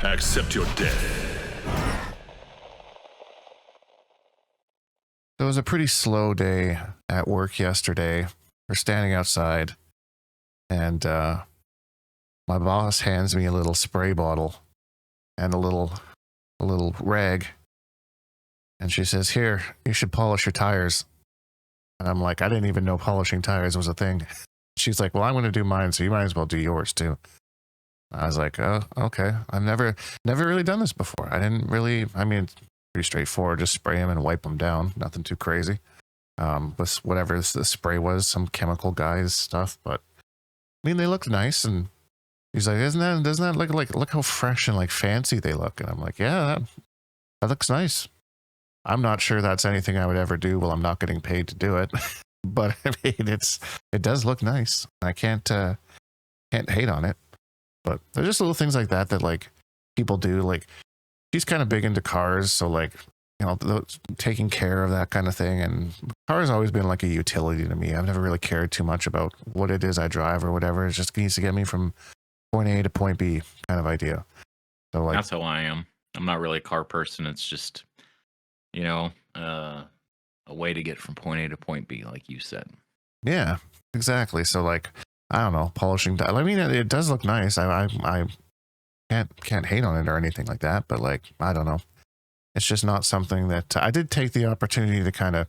Accept your death. It was a pretty slow day at work yesterday. We're standing outside, and my boss hands me a little spray bottle and a little rag, and she says, "Here, you should polish your tires." And I'm like, I didn't even know polishing tires was a thing. She's like, "Well, I'm going to do mine, so you might as well do yours too." I was like, "Oh, okay." I've never really done this before. I didn't really. I mean, it's pretty straightforward. Just spray them and wipe them down. Nothing too crazy. With whatever the spray was, some chemical guys stuff. But I mean, they looked nice. And he's like, doesn't that look how fresh and like fancy they look?" And I'm like, "Yeah, that looks nice." I'm not sure that's anything I would ever do. Well, I'm not getting paid to do it, but I mean, it does look nice. I can't hate on it. But there's just little things like that like people do. Like, she's kind of big into cars, so like, you know, taking care of that kind of thing. And cars always been like a utility to me. I've never really cared too much about what it is I drive or whatever. It just needs to get me from point A to point B kind of idea. So like, that's how I am. I'm not really a car person. It's just, you know, a way to get from point A to point B, like you said. Yeah, exactly. So like, I don't know, polishing. I mean, it does look nice. I can't hate on it or anything like that. But like, I don't know. It's just not something that I did take the opportunity to kind of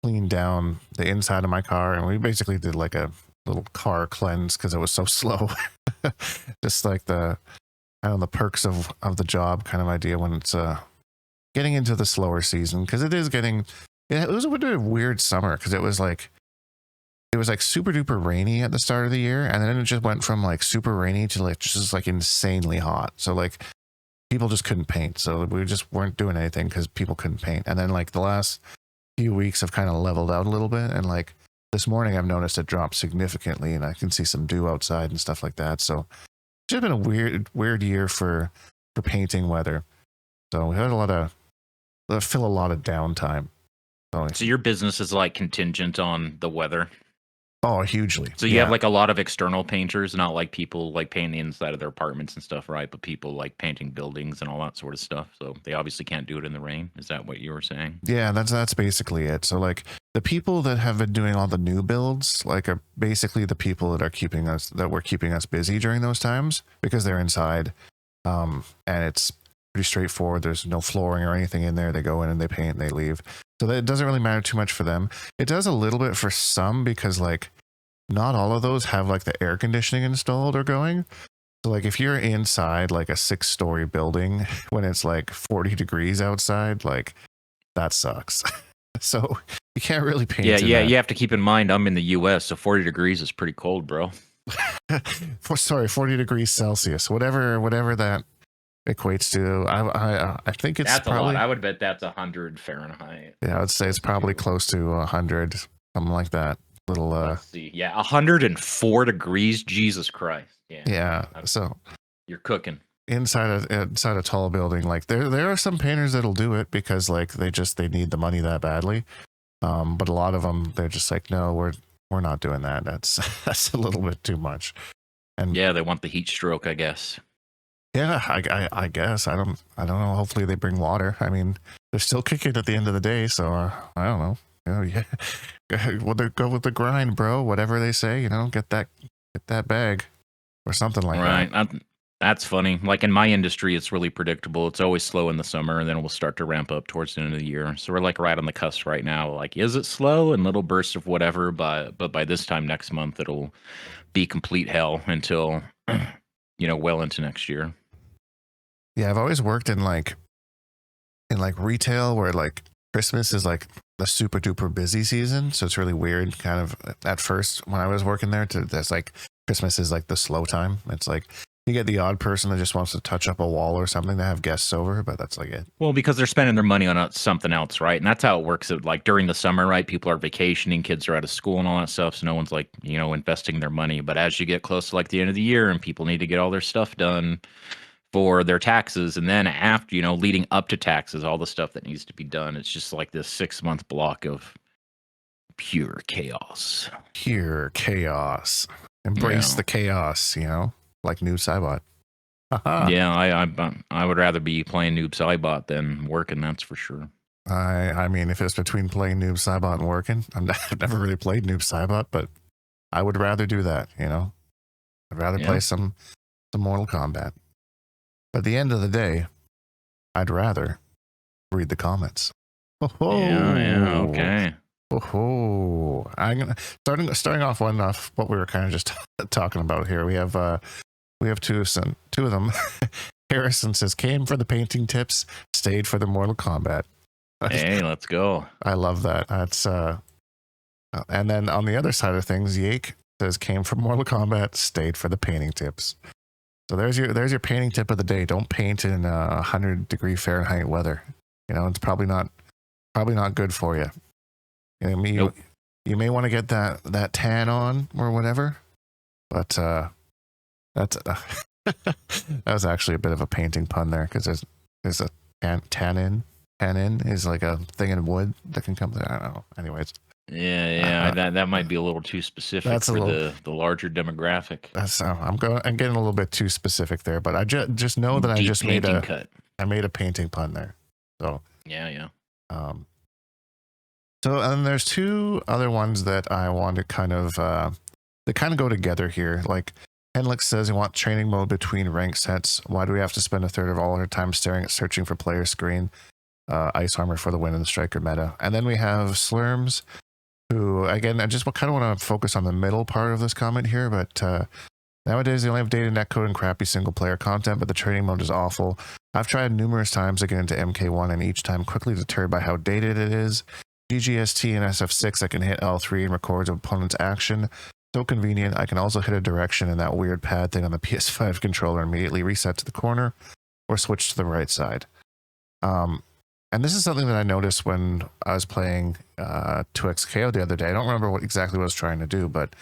clean down the inside of my car, and we basically did like a little car cleanse because it was so slow. Just like the perks of the job kind of idea when it's getting into the slower season, because it is getting. It was a bit of a weird summer because it was like super duper rainy at the start of the year, and then it just went from like super rainy to like just like insanely hot. So like people just couldn't paint, so we just weren't doing anything because people couldn't paint. And then like the last few weeks have kind of leveled out a little bit, and like this morning I've noticed it dropped significantly, and I can see some dew outside and stuff like that. So it's just been a weird year for painting weather. So we had fill a lot of downtime. So your business is like contingent on the weather? Oh, hugely. So you have like a lot of external painters, not like people like painting the inside of their apartments and stuff, right? But people like painting buildings and all that sort of stuff. So they obviously can't do it in the rain. Is that what you were saying? Yeah, that's basically it. So like the people that have been doing all the new builds, like, are basically the people that were keeping us busy during those times because they're inside. And it's pretty straightforward. There's no flooring or anything in there. They go in and they paint and they leave. So that it doesn't really matter too much for them. It does a little bit for some because like not all of those have like the air conditioning installed or going. So like if you're inside like a 6-story building when it's like 40 degrees outside, like that sucks. So you can't really paint. Yeah. You have to keep in mind I'm in the US, so 40 degrees is pretty cold, bro. 40 degrees Celsius, whatever that equates to. I think it's that's probably a lot. I would bet that's 100 Fahrenheit. Yeah, I would say it's probably close to 100, something like that. Little let's see. Yeah, 104 degrees. Jesus Christ. Yeah. So you're cooking inside a tall building. Like there are some painters that'll do it because like they need the money that badly. But a lot of them, they're just like, no, we're not doing that. That's a little bit too much. And yeah, they want the heat stroke, I guess. Yeah, I guess. I don't know. Hopefully they bring water. I mean, they're still kicking at the end of the day, so I don't know. You know, yeah, well, they go with the grind, bro. Whatever they say, you know, get that bag or something like that. Right. That's funny. Like in my industry, it's really predictable. It's always slow in the summer, and then it will start to ramp up towards the end of the year. So we're like right on the cusp right now. Like, is it slow and little bursts of whatever? But by this time next month, it'll be complete hell until well into next year. Yeah, I've always worked in like retail where like Christmas is like the super duper busy season. So it's really weird kind of at first when I was working there that's like Christmas is like the slow time. It's like you get the odd person that just wants to touch up a wall or something to have guests over, but that's like it. Well, because they're spending their money on something else, right? And that's how it works. Like during the summer, right? People are vacationing, kids are out of school and all that stuff. So no one's like, investing their money. But as you get close to like the end of the year and people need to get all their stuff done for their taxes, and then after, leading up to taxes, all the stuff that needs to be done, it's just like this 6-month block of pure chaos. Embrace the chaos, like new Cybot. Yeah, I would rather be playing Noob Saibot than working. That's for sure. I mean, if it's between playing Noob Saibot and working, I've never really played Noob Saibot, but I would rather do that. You know, I'd rather play some Mortal Kombat. But at the end of the day, I'd rather read the comments. Yeah, okay. I'm gonna starting off what we were kind of just talking about here. We have two of them. Harrison says came for the painting tips, stayed for the Mortal Kombat. Hey, let's go. I love that. That's and then on the other side of things, Yake says came from Mortal Kombat, stayed for the painting tips. So there's your painting tip of the day. Don't paint in 100-degree Fahrenheit weather. You know, it's probably not good for you. You know, Nope. you may want to get that tan on or whatever, but that's that was actually a bit of a painting pun there because there's a tannin is like a thing in wood that can come there. I don't know. Anyways. Yeah, that might be a little too specific for the larger demographic. That's I'm getting a little bit too specific there, but I just know that I just made a painting pun there. So yeah. So and there's two other ones that I want to kind of they kind of go together here. Like Henlix says, you want training mode between rank sets. Why do we have to spend a third of all our time searching for player screen? Ice armor for the win in the striker meta. And then we have Slurms, who, again, I just kind of want to focus on the middle part of this comment here, but nowadays they only have data netcode and crappy single-player content, but the training mode is awful. I've tried numerous times to get into MK1, and each time quickly deterred by how dated it is. GGST and SF6, I can hit L3 and records opponent's action. So convenient. I can also hit a direction in that weird pad thing on the PS5 controller and immediately reset to the corner or switch to the right side. And this is something that I noticed when I was playing 2XKO the other day. I don't remember exactly what I was trying to do, but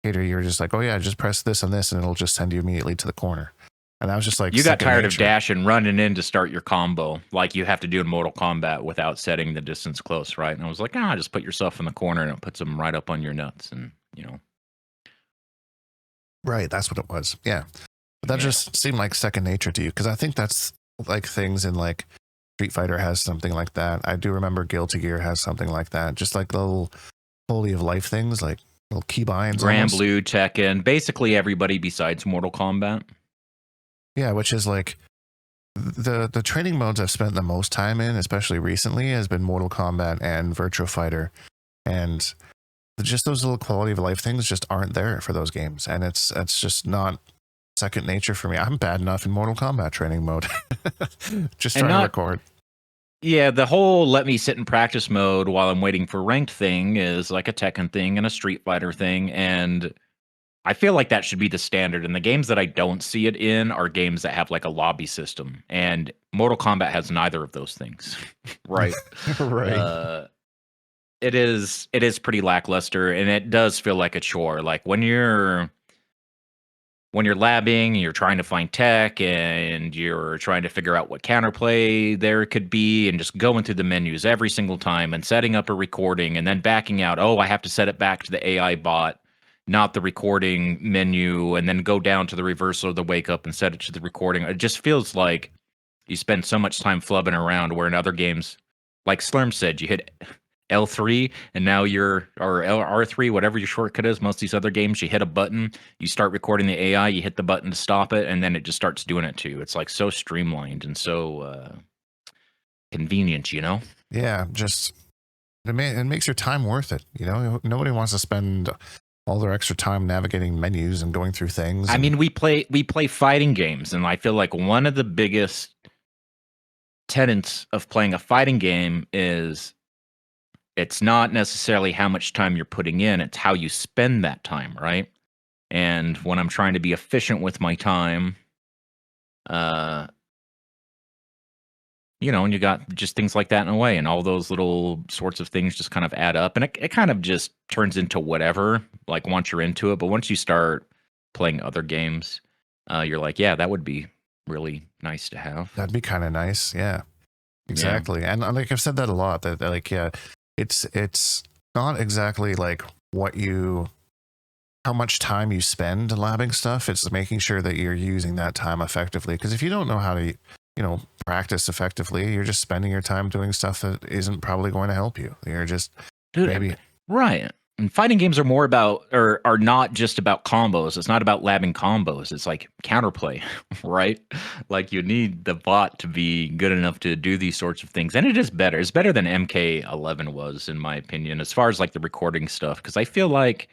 Hater, you were just like, oh yeah, just press this and this and it'll just send you immediately to the corner. And I was just like, you got tired of dashing, running in to start your combo like you have to do in Mortal Kombat without setting the distance close, right? And I was like, just put yourself in the corner and it puts them right up on your nuts, and you know. Right, that's what it was. Yeah. But that just seemed like second nature to you, because I think that's like things in like Street Fighter has something like that. I do remember Guilty Gear has something like that. Just like little holy of life things, like little keybinds. Grand Blue, Tekken, basically everybody besides Mortal Kombat. Yeah, which is like the training modes I've spent the most time in, especially recently, has been Mortal Kombat and Virtua Fighter. And just those little quality of life things just aren't there for those games. And it's just not second nature for me. I'm bad enough in Mortal Kombat training mode. Just trying to record. Yeah, the whole let me sit in practice mode while I'm waiting for ranked thing is like a Tekken thing and a Street Fighter thing, and I feel like that should be the standard. And the games that I don't see it in are games that have like a lobby system, and Mortal Kombat has neither of those things. Right. Right. It is pretty lackluster, and it does feel like a chore. Like when you're labbing and you're trying to find tech and you're trying to figure out what counterplay there could be, and just going through the menus every single time and setting up a recording and then backing out. Oh, I have to set it back to the AI bot, not the recording menu, and then go down to the reversal of the wake up and set it to the recording. It just feels like you spend so much time flubbing around, where in other games, like Slurm said, you hit L3 and now or R3, whatever your shortcut is. Most of these other games, you hit a button, you start recording the AI, you hit the button to stop it, and then it just starts doing it to you. It's like so streamlined and so convenient, you know? Yeah, just it makes your time worth it. You know, nobody wants to spend all their extra time navigating menus and going through things. I mean, we play fighting games, and I feel like one of the biggest tenets of playing a fighting game is it's not necessarily how much time you're putting in, it's how you spend that time, right? And when I'm trying to be efficient with my time, and you got just things like that in a way, and all those little sorts of things just kind of add up, and it kind of just turns into whatever, like once you're into it. But once you start playing other games, you're like, yeah, that would be really nice to have. That'd be kind of nice. Yeah, exactly. Yeah. And like I've said that a lot, that like, yeah, it's not exactly like what you how much time you spend labbing stuff. It's making sure that you're using that time effectively. Because if you don't know how to, practice effectively, you're just spending your time doing stuff that isn't probably going to help you. You're just Dude, maybe right. And fighting games are more about, or are not just about combos. It's not about labbing combos. It's like counterplay, right? Like you need the bot to be good enough to do these sorts of things. And it is better. It's better than MK11 was, in my opinion, as far as like the recording stuff. Because I feel like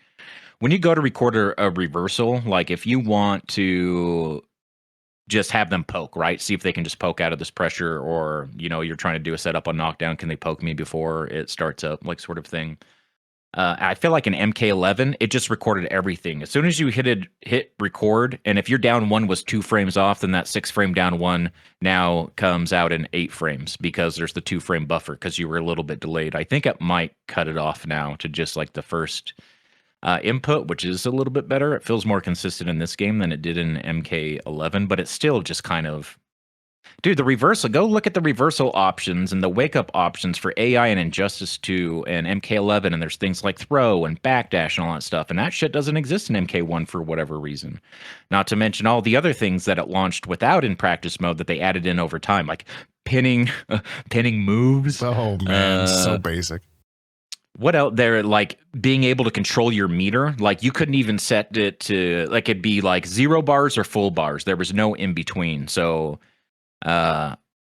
when you go to record a reversal, like if you want to just have them poke, right? See if they can just poke out of this pressure, or you're trying to do a setup on knockdown. Can they poke me before it starts up, like sort of thing? I feel like in MK11, it just recorded everything. As soon as you hit record, and if your down one was 2 frames off, then that 6-frame down one now comes out in 8 frames because there's the 2-frame buffer because you were a little bit delayed. I think it might cut it off now to just like the first input, which is a little bit better. It feels more consistent in this game than it did in MK11, but it's still just kind of... Dude, the reversal, go look at the reversal options and the wake up options for AI and Injustice 2 and MK11, and there's things like throw and backdash and all that stuff, and that shit doesn't exist in MK1 for whatever reason. Not to mention all the other things that it launched without in practice mode that they added in over time, like pinning moves. Oh man, so basic. What else? There, like being able to control your meter. Like you couldn't even set it to, like it'd be like 0 bars or full bars. There was no in between. So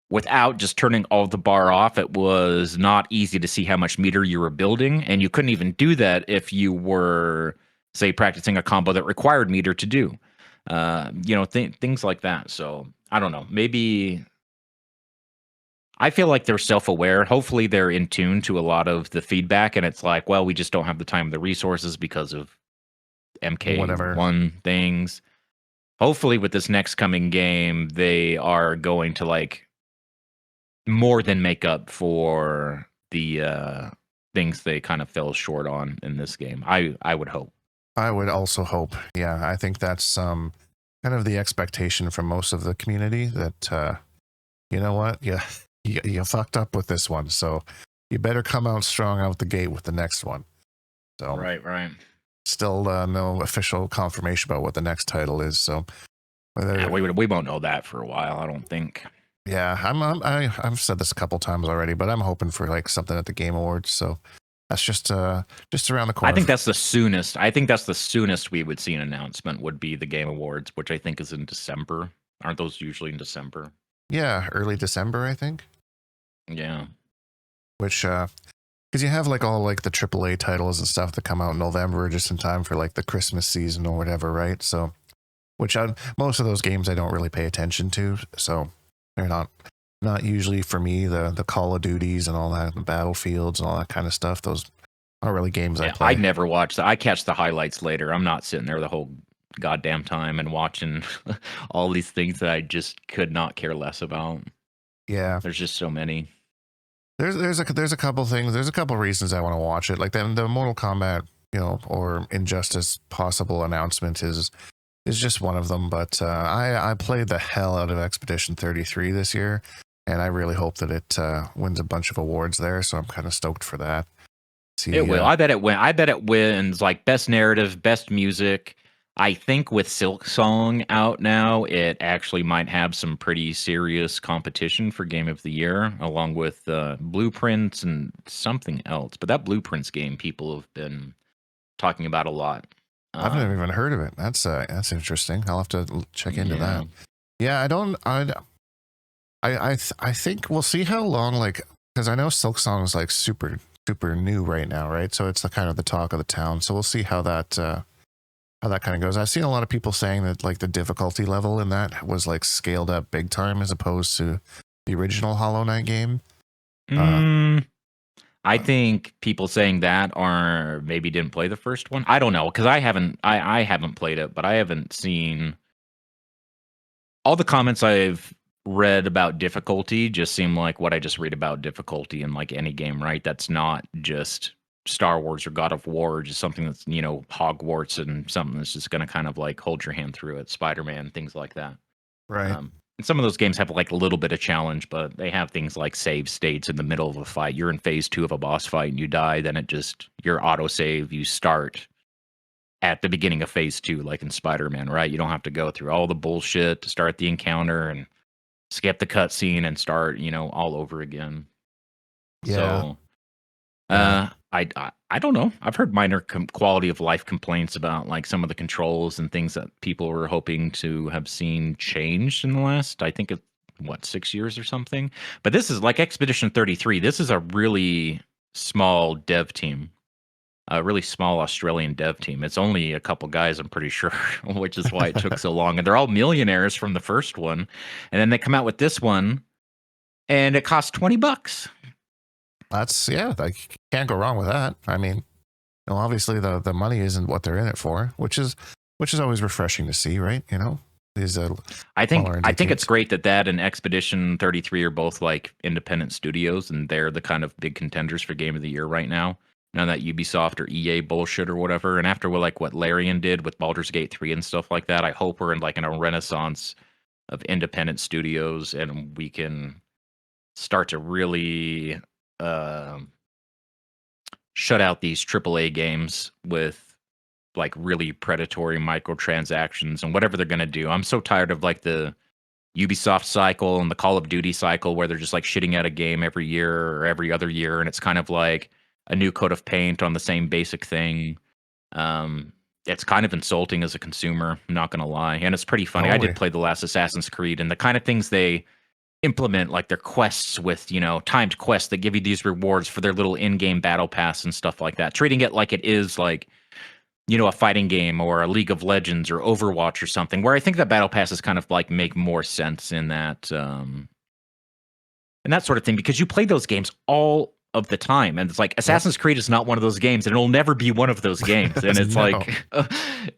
without just turning all the bar off, it was not easy to see how much meter you were building, and you couldn't even do that if you were, say, practicing a combo that required meter to do. Things like that. So I don't know. Maybe I feel like they're self-aware. Hopefully, they're in tune to a lot of the feedback, and it's like, well, we just don't have the time or the resources because of MK1 things. Hopefully with this next coming game, they are going to like more than make up for the things they kind of fell short on in this game. I would hope. I would also hope. Yeah, I think that's kind of the expectation from most of the community that, you know what? Yeah, you fucked up with this one. So you better come out strong out the gate with the next one. So Right. Still no official confirmation about what the next title is. So we won't know that for a while, I don't think. Yeah, I've said this a couple times already, but I'm hoping for like something at the Game Awards. So that's just around the corner. I think that's the soonest. I think that's the soonest we would see an announcement would be the Game Awards, which I think is in December. Aren't those usually in December? Yeah, early December, I think. Yeah. Which because you have like all like the AAA titles and stuff that come out in November just in time for like the Christmas season or whatever, right? So, most of those games I don't really pay attention to, so they're not usually for me. The Call of Duties and all that, the Battlefields and all that kind of stuff. Those aren't really games I play. I never watch that. I catch the highlights later. I'm not sitting there the whole goddamn time and watching all these things that I just could not care less about. Yeah, there's just so many. There's a couple things. There's a couple reasons I want to watch it. Like the Mortal Kombat, or Injustice possible announcement is just one of them. But I played the hell out of Expedition 33 this year, and I really hope that it wins a bunch of awards there. So I'm kind of stoked for that. It will. I bet it wins like best narrative, best music. I think with Silksong out now, it actually might have some pretty serious competition for Game of the Year, along with Blueprints and something else. But that Blueprints game, people have been talking about a lot. I've never even heard of it. That's interesting. I'll have to check into that. Yeah, I think we'll see how long, like, because I know Silksong is like super new right now, right? So it's the kind of the talk of the town. So we'll see how that kind of goes. I've seen a lot of people saying that like the difficulty level in that was like scaled up big time as opposed to the original Hollow Knight game. I think people saying that are maybe didn't play the first one. I don't know, because I haven't played it, but I haven't seen all the comments I've read about difficulty just seem like what I just read about difficulty in like any game, right? That's not just Star Wars or God of War, or just something that's, Hogwarts and something that's just going to kind of like hold your hand through it. Spider-Man, things like that. Right. And some of those games have like a little bit of challenge, but they have things like save states in the middle of a fight. You're in phase 2 of a boss fight and you die, then your auto save, you start at the beginning of phase 2, like in Spider-Man, right? You don't have to go through all the bullshit to start the encounter and skip the cutscene and start, all over again. Yeah. So, Yeah. I don't know. I've heard minor quality of life complaints about like some of the controls and things that people were hoping to have seen changed in the last, I think, 6 years or something. But this is like Expedition 33. This is a really small dev team, a really small Australian dev team. It's only a couple guys, I'm pretty sure, which is why it took so long. And they're all millionaires from the first one, and then they come out with this one, and it costs $20. That's like can't go wrong with that. I mean, obviously the money isn't what they're in it for, which is always refreshing to see, right? These I think it's great that and Expedition 33 are both like independent studios, and they're the kind of big contenders for Game of the Year right now. None of that Ubisoft or EA bullshit or whatever. And after what Larian did with Baldur's Gate 3 and stuff like that, I hope we're in a renaissance of independent studios, and we can start to really shut out these AAA games with like really predatory microtransactions and whatever they're going to do. I'm so tired of like the Ubisoft cycle and the Call of Duty cycle where they're just like shitting out a game every year or every other year, and it's kind of like a new coat of paint on the same basic thing. It's kind of insulting as a consumer, I'm not going to lie. And it's pretty funny. Totally. I did play the last Assassin's Creed, and the kind of things they implement, like their quests with, timed quests that give you these rewards for their little in-game battle pass and stuff like that, treating it like it is like, a fighting game or a League of Legends or Overwatch or something, where I think that battle passes kind of like make more sense in that sort of thing, because you play those games all of the time, and it's like Assassin's Creed is not one of those games, and it'll never be one of those games. And it's like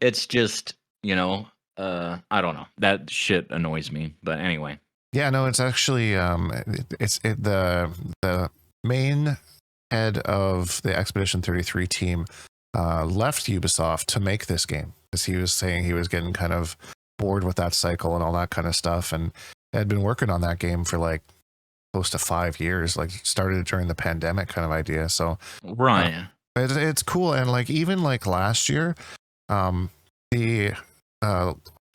it's just, I don't know, that shit annoys me. But anyway. Yeah, no, it's actually the main head of the Expedition 33 team left Ubisoft to make this game, because he was saying he was getting kind of bored with that cycle and all that kind of stuff, and had been working on that game for like close to 5 years, like started during the pandemic kind of idea. So right, it's cool. And like even like last year, the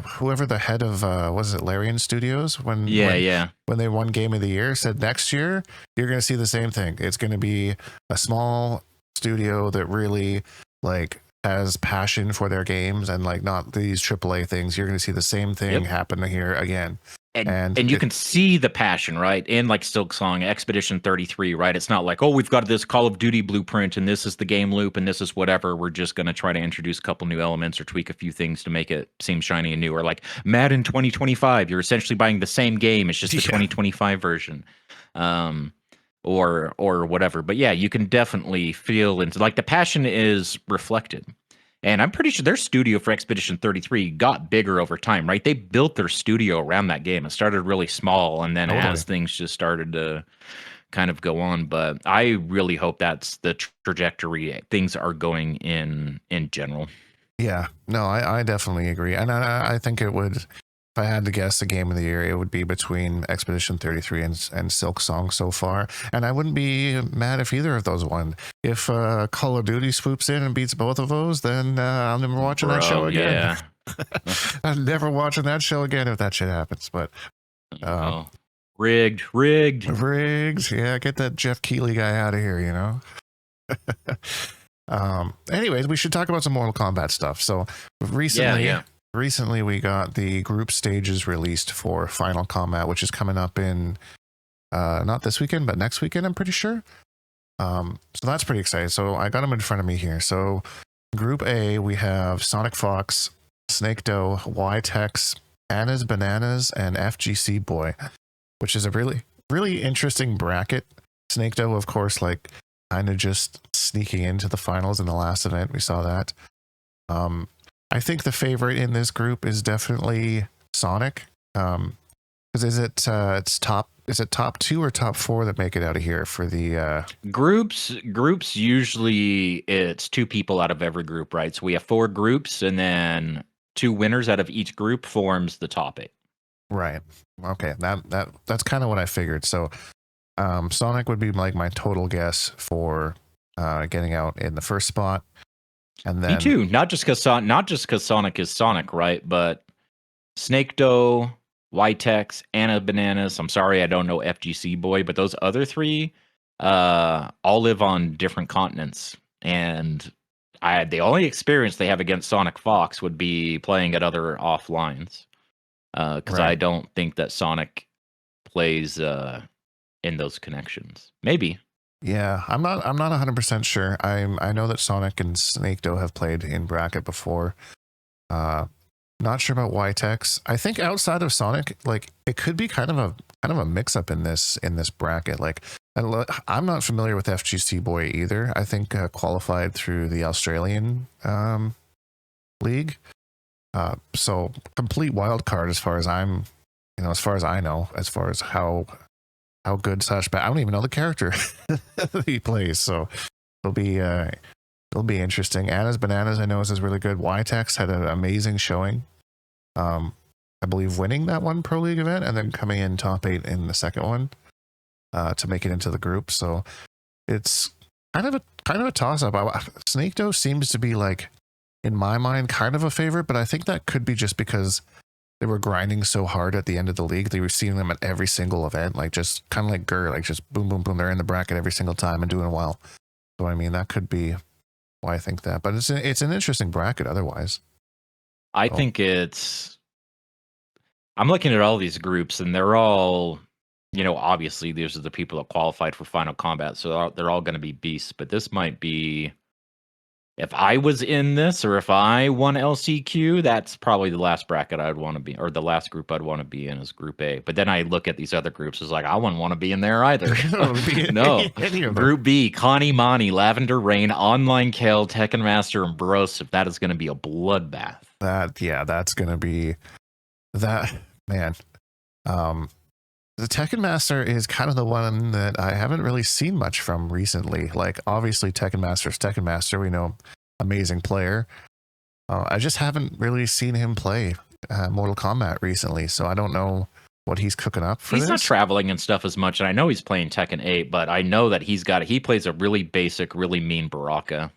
whoever the head of was it Larian Studios when they won Game of the Year said next year you're going to see the same thing. It's going to be a small studio that really like has passion for their games, and like not these AAA things. You're going to see the same thing happen here again. And you can see the passion, right? In like Silksong, Expedition 33, right? It's not like, oh, we've got this Call of Duty blueprint and this is the game loop and this is whatever. We're just going to try to introduce a couple new elements or tweak a few things to make it seem shiny and new. Or like Madden 2025, you're essentially buying the same game. It's just the 2025 version. Or whatever. But yeah, you can definitely feel into like the passion is reflected. And I'm pretty sure their studio for Expedition 33 got bigger over time, right? They built their studio around that game. It started really small, and then as things just started to kind of go on. But I really hope that's the trajectory things are going in general. Yeah, no, I definitely agree. And I think it would, if I had to guess the Game of the Year, it would be between Expedition 33 and Silksong so far. And I wouldn't be mad if either of those won. If Call of Duty swoops in and beats both of those, then I'm never watching that show again. Yeah. I'm never watching that show again if that shit happens. But rigged. Yeah, get that Jeff Keighley guy out of here, Anyways, we should talk about some Mortal Kombat stuff. So recently we got the group stages released for Final Kombat, which is coming up in not this weekend, but next weekend, I'm pretty sure. So that's pretty exciting. So I got them in front of me here. So Group A, we have Sonic Fox, Snake Doe, Y-Tex, Anna's Bananas, and FGC Boy, which is a really, really interesting bracket. Snake Doe, of course, like kind of just sneaking into the finals in the last event. We saw that. I think the favorite in this group is definitely Sonic. Because is it top 2 or top 4 that make it out of here for the groups? Usually it's 2 people out of every group, right? So we have 4 groups, and then 2 winners out of each group forms the top 8. Right. Okay. That's kind of what I figured. So Sonic would be like my total guess for getting out in the first spot. And Me then too. Not just because Sonic is Sonic, right? But Snake Doe, Ytex, Anna Bananas. I'm sorry, I don't know FGC Boy, but those other three, all live on different continents, and the only experience they have against Sonic Fox would be playing at other offlines. Because I right. don't think that Sonic plays in those connections. Maybe. Yeah, I'm not 100% sure. I know that Sonic and Snake Doe have played in bracket before. Uh Not sure about Ytex. I think outside of Sonic, like it could be kind of a mix up in this bracket. Like I'm not familiar with FGC Boy either. I think qualified through the Australian league. So complete wild card as far as as far as I know, as far as how good / bad. I don't even know the character that he plays. So it'll be interesting. Anna's Bananas I know is really good. Ytex had an amazing showing. I believe winning that one Pro League event and then coming in top 8 in the second one to make it into the group. So it's kind of a toss up. Snake Doe seems to be, like, in my mind, kind of a favorite, but I think that could be just because they were grinding so hard at the end of the league. They were seeing them at every single event, like just kind of like Gurr, like just boom, boom, boom. They're in the bracket every single time and doing well. So I mean, that could be why I think that. But it's an interesting bracket otherwise. I think I'm looking at all these groups, and they're all, obviously these are the people that qualified for Final Combat, so they're all going to be beasts. But this might be, if I was in this, or if I won LCQ, that's probably the last bracket I'd want to be, or the last group I'd want to be in is Group A. But then I look at these other groups, it's like, I wouldn't want to be in there either. No. Group B, Connie Mani, Lavender Rain, Online Kale, Tekken Master, and Broseph. That is going to be a bloodbath. That's going to be that, man. The Tekken Master is kind of the one that I haven't really seen much from recently. Like, obviously, Tekken Master is Tekken Master. We know, amazing player. I just haven't really seen him play Mortal Kombat recently, so I don't know what he's cooking up for. He's not traveling and stuff as much, and I know he's playing Tekken 8, but I know that he plays a really basic, really mean Baraka.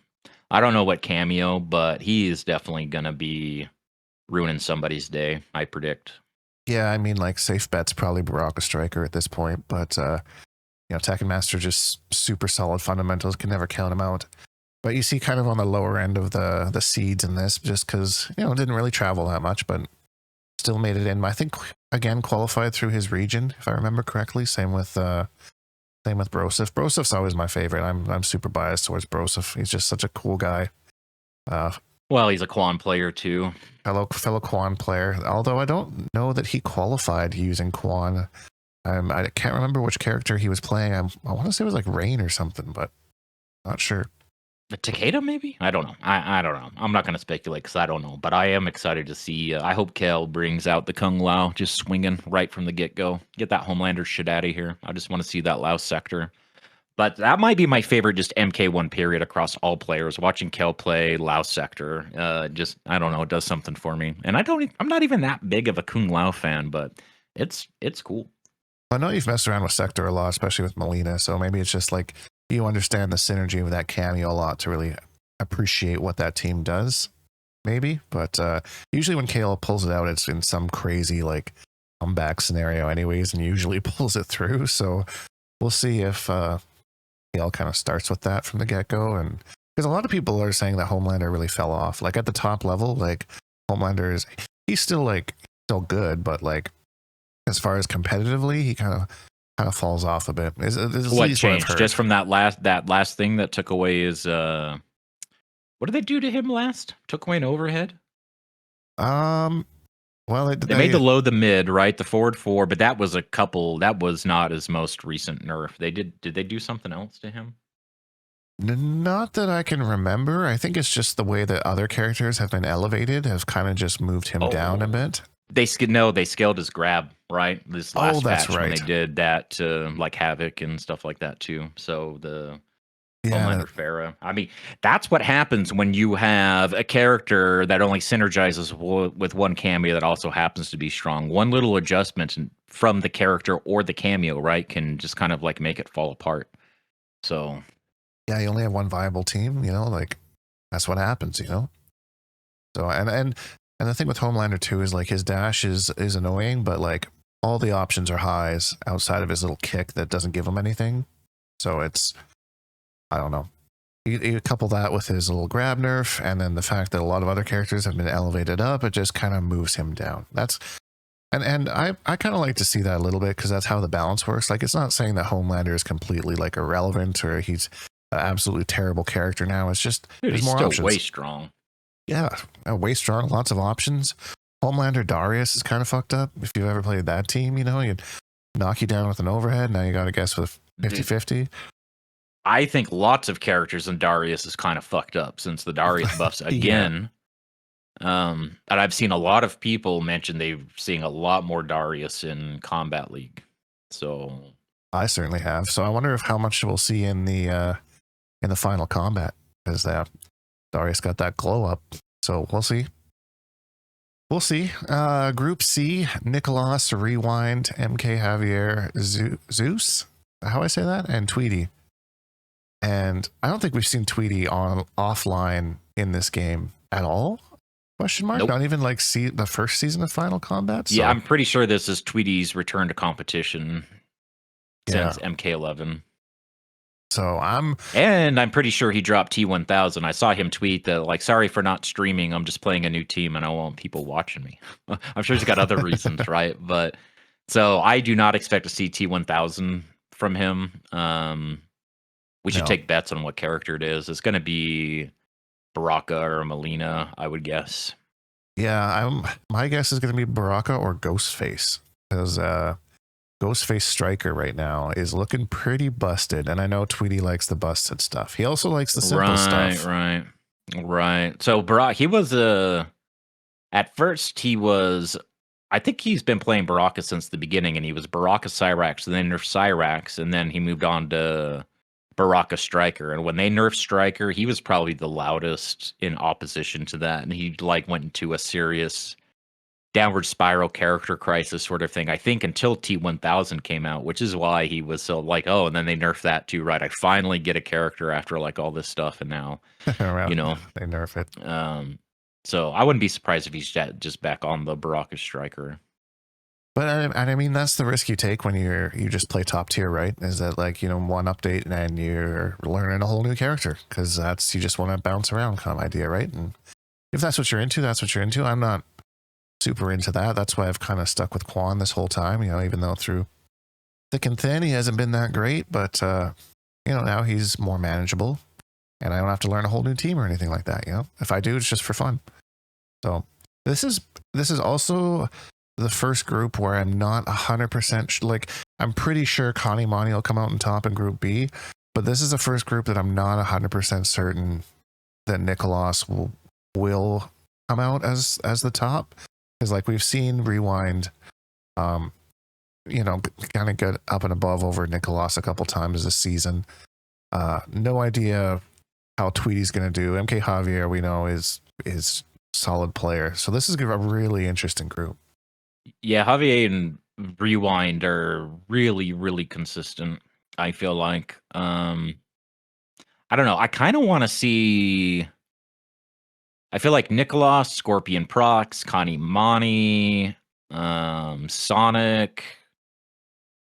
I don't know what cameo, but he is definitely going to be ruining somebody's day, I predict. Yeah, I mean, like, safe bet's probably Baraka Striker at this point, but, Tekken Master just super solid fundamentals, can never count him out. But you see kind of on the lower end of the seeds in this, just because, didn't really travel that much, but still made it in. I think, again, qualified through his region, if I remember correctly. Same with Broseph. Broseph's always my favorite. I'm super biased towards Broseph. He's just such a cool guy. Well, he's a Quan player too. Fellow Quan player. Although I don't know that he qualified using Quan. I can't remember which character he was playing. I want to say it was like Rain or something, but not sure. The Takeda, maybe? I don't know. I don't know. I'm not going to speculate because I don't know. But I am excited to see. I hope Kale brings out the Kung Lao just swinging right from the get-go. Get that Homelander shit out of here. I just want to see that Lao sector. But that might be my favorite, just MK1 period across all players. Watching Kel play Lao Sector, I don't know, it does something for me. And I'm not even that big of a Kung Lao fan, but it's cool. I know you've messed around with Sector a lot, especially with Molina. So maybe it's just like you understand the synergy of that cameo a lot to really appreciate what that team does. Maybe, but usually when Kale pulls it out, it's in some crazy like comeback scenario, anyways, and usually pulls it through. So we'll see if. Kale kind of starts with that from the get-go, and because a lot of people are saying that Homelander really fell off. Like at the top level, like Homelander he's still good, but like as far as competitively, he kind of falls off a bit. What changed? Just from that last thing that took away his what did they do to him last? Took away an overhead? Well, they made the low the mid, right? The forward 4, but that was that was not his most recent nerf. Did they do something else to him? Not that I can remember. I think it's just the way that other characters have been elevated have kind of just moved him down a bit. They scaled his grab, right? This last patch when they did that to like Havoc and stuff like that too. So the Homelander Farah. I mean, that's what happens when you have a character that only synergizes with one cameo that also happens to be strong. One little adjustment from the character or the cameo, right, can just kind of like make it fall apart. So, yeah, you only have one viable team, like that's what happens, you know. So and the thing with Homelander too is like his dash is annoying, but like all the options are highs outside of his little kick that doesn't give him anything. So it's, I don't know. You couple that with his little grab nerf, and then the fact that a lot of other characters have been elevated up, it just kind of moves him down. That's and I kind of like to see that a little bit, because that's how the balance works. Like, it's not saying that Homelander is completely like irrelevant or he's an absolutely terrible character now. It's just Dude, there's he's more still options. way strong. Yeah, way strong. Lots of options. Homelander Darius is kind of fucked up. If you ever played that team, you know, you'd knock you down with an overhead. Now you got to guess with 50-50. I think lots of characters in Darius is kind of fucked up since the Darius buffs again. And I've seen a lot of people mention they're seeing a lot more Darius in Combat League. So I certainly have. So I wonder if how much we'll see in the final combat, because Darius got that glow up. So we'll see. We'll see. Group C: Nicholas, Rewind, MK Javier, Zeus. How I say that? And Tweety. And I don't think we've seen Tweety on offline in this game at all. Question mark? Nope. Not even like the first season of Final Combat? So, yeah, I'm pretty sure this is Tweety's return to competition since MK11. So I'm pretty sure he dropped T1000. I saw him tweet that, like, sorry for not streaming. I'm just playing a new team and I want people watching me. I'm sure he's got other reasons, right? But so I do not expect to see T1000 from him. We should take bets on what character it is. It's going to be Baraka or Melina, I would guess. Yeah, my guess is going to be Baraka or Ghostface, because Ghostface Striker right now is looking pretty busted, and I know Tweety likes the busted stuff. He also likes the simple stuff. Right. So Baraka, he was at first he was. I think he's been playing Baraka since the beginning, and he was Baraka Cyrax, and then nerfed Cyrax, and then he moved on to Baraka Striker. And when they nerfed Striker, he was probably the loudest in opposition to that, and he like went into a serious downward spiral character crisis sort of thing, I think, until T1000 came out, which is why he was so like, oh, and then they nerfed that too, right? I finally get a character after like all this stuff, and now you know they nerf it. So I wouldn't be surprised if he's just back on the Baraka Striker. But I mean, that's the risk you take when you just play top tier, right? Is that like, you know, one update and you're learning a whole new character, because you just want to bounce around kind of idea, right? And if that's what you're into, that's what you're into. I'm not super into that. That's why I've kind of stuck with Quan this whole time, you know, even though through thick and thin he hasn't been that great, but you know, now he's more manageable and I don't have to learn a whole new team or anything like that, you know. If I do, it's just for fun. So this is also the first group where I'm not 100% like, I'm pretty sure Connie Monty will come out on top in Group B, but this is the first group that I'm not 100% certain that Nicholas will come out as the top, because like we've seen Rewind, you know, kind of get up and above over Nicholas a couple times this season. No idea how Tweety's going to do. MK Javier, we know, is solid player, so this is a really interesting group. Yeah, Javier and Rewind are really, really consistent, I feel like. I don't know. I kind of want to see. I feel like Nicholas, Scorpion Prox, Connie Monty, Sonic.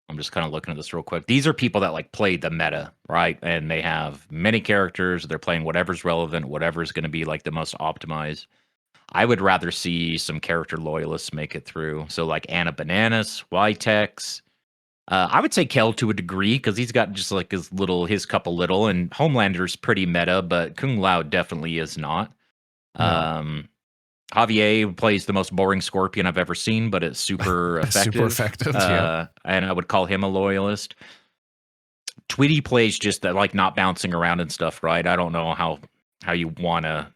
I'm just kind of looking at this real quick. These are people that like play the meta, right? And they have many characters. They're playing whatever's relevant, whatever's going to be like the most optimized. I would rather see some character loyalists make it through. So like Anna Bananas, Ytex. I would say Kel to a degree, because he's got just like his couple little, and Homelander's pretty meta, but Kung Lao definitely is not. No. Javier plays the most boring Scorpion I've ever seen, but it's super effective. Super effective, yeah. And I would call him a loyalist. Tweety plays just that, like, not bouncing around and stuff, right? I don't know how you want to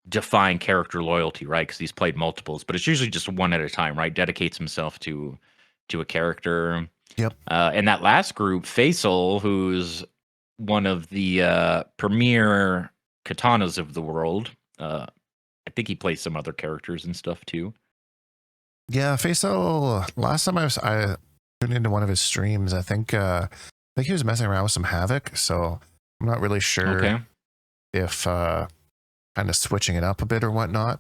define character loyalty, right? Because he's played multiples, but it's usually just one at a time, right? Dedicates himself to a character. Yep. And that last group, Faisal, who's one of the premier katanas of the world. I think he plays some other characters and stuff too. Yeah, Faisal. Last time I tuned into one of his streams, I think he was messing around with some Havoc. So I'm not really sure if kind of switching it up a bit or whatnot.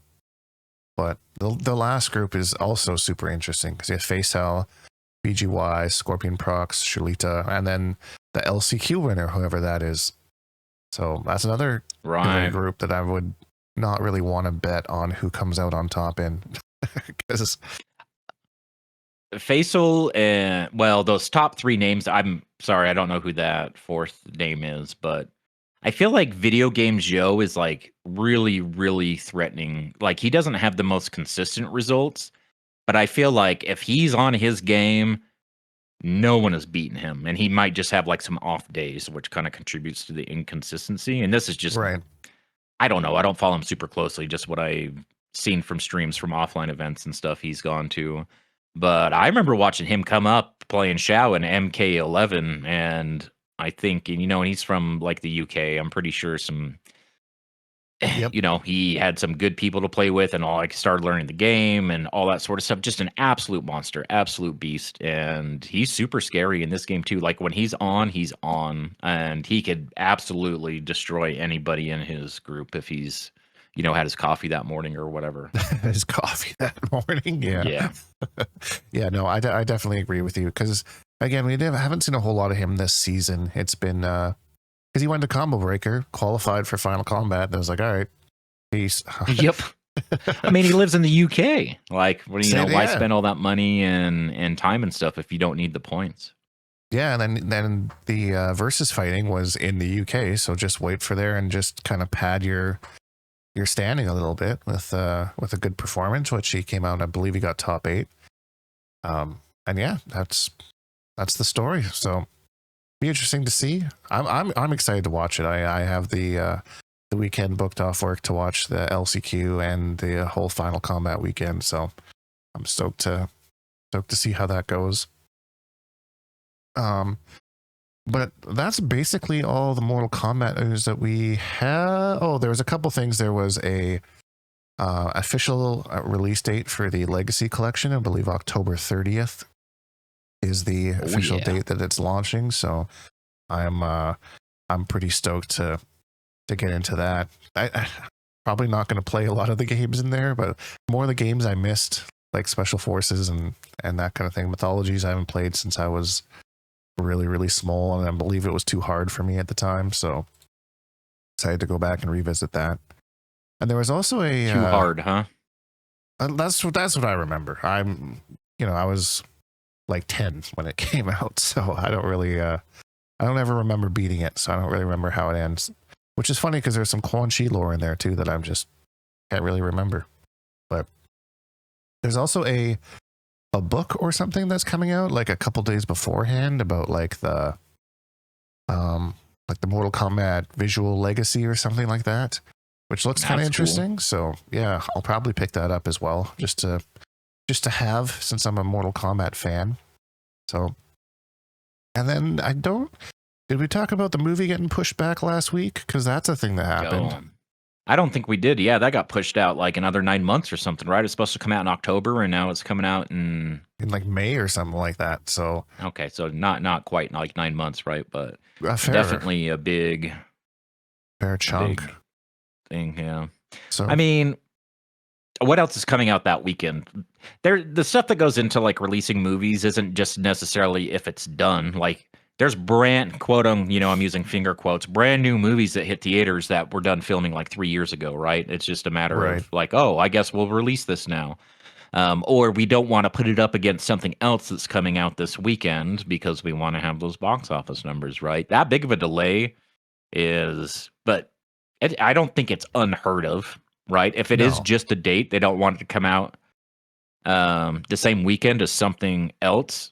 But the last group is also super interesting because you have Facehell, BGY, Scorpion Prox, Shulita, and then the LCQ winner, whoever that is. So that's another group that I would not really want to bet on who comes out on top in. Because Faisal and those top 3 names, I'm sorry, I don't know who that 4th name is, but I feel like Video Games Joe is like really, really threatening. Like he doesn't have the most consistent results, but I feel like if he's on his game, no one has beaten him, and he might just have like some off days, which kind of contributes to the inconsistency. And this is just, right. I don't know. I don't follow him super closely, just what I've seen from streams from offline events and stuff he's gone to. But I remember watching him come up playing Shao in MK11, and I think, and he's from like the UK. I'm pretty sure Yep. he had some good people to play with and all. Like started learning the game and all that sort of stuff. Just an absolute monster, absolute beast. And he's super scary in this game too. Like when he's on, and he could absolutely destroy anybody in his group if he's, had his coffee that morning or whatever. His coffee that morning. Yeah. Yeah, no, I definitely agree with you. Because again, we haven't seen a whole lot of him this season. It's been, because he went to Combo Breaker, qualified for Final Combat, and I was like, all right, peace. Yep. I mean, he lives in the UK. Like, why spend all that money and time and stuff if you don't need the points? Yeah, and then the versus fighting was in the UK, so just wait for there and just kind of pad your standing a little bit with a good performance, which he came out, I believe he got top 8. And yeah, that's the story. So be interesting to see. I'm excited to watch it. I have the weekend booked off work to watch the LCQ and the whole Final Combat weekend, so I'm stoked to see how that goes. But that's basically all the Mortal Kombat news that we have. Oh, there was a couple things. There was a official release date for the Legacy Collection. I believe October 30th is the official date that it's launching. So I'm pretty stoked to get into that. I probably not going to play a lot of the games in there, but more of the games I missed, like Special Forces and that kind of thing. Mythologies I haven't played since I was really, really small, and I believe it was too hard for me at the time, so decided to go back and revisit that. And there was also a too hard, huh? That's what I remember. I was like 10 when it came out, so I don't really I don't ever remember beating it, so I don't really remember how it ends, which is funny because there's some Quan Chi lore in there too that I'm just can't really remember. But there's also a book or something that's coming out like a couple days beforehand about like the Mortal Kombat visual legacy or something like that, which looks kind of interesting. Cool. So yeah, I'll probably pick that up as well, just to have, since I'm a Mortal Kombat fan. So, and then did we talk about the movie getting pushed back last week? Because that's a thing that happened. I don't think we did. Yeah, that got pushed out like another 9 months or something, right? It's supposed to come out in October, and now it's coming out in like May or something like that. So okay, so not quite like 9 months, right? But definitely a big fair chunk thing. Yeah. So I mean, what else is coming out that weekend? The stuff that goes into like releasing movies isn't just necessarily if it's done. Like there's brand quote I'm using finger quotes, brand new movies that hit theaters that were done filming like 3 years ago, right? It's just a matter of like, oh, I guess we'll release this now. Or we don't want to put it up against something else that's coming out this weekend because we want to have those box office numbers, right? That big of a delay I don't think it's unheard of, right? If it is just a date, they don't want it to come out the same weekend as something else.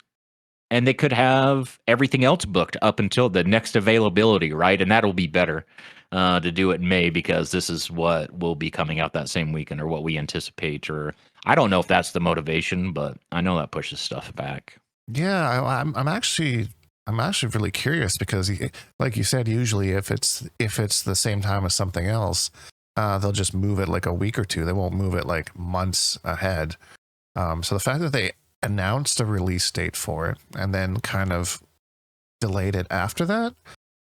And they could have everything else booked up until the next availability, right? And that'll be better to do it in May because this is what will be coming out that same weekend or what we anticipate. Or I don't know if that's the motivation, but I know that pushes stuff back. Yeah, I'm actually really curious because, like you said, usually if it's the same time as something else, they'll just move it like a week or two. They won't move it like months ahead. So the fact that they announced a release date for it and then kind of delayed it after that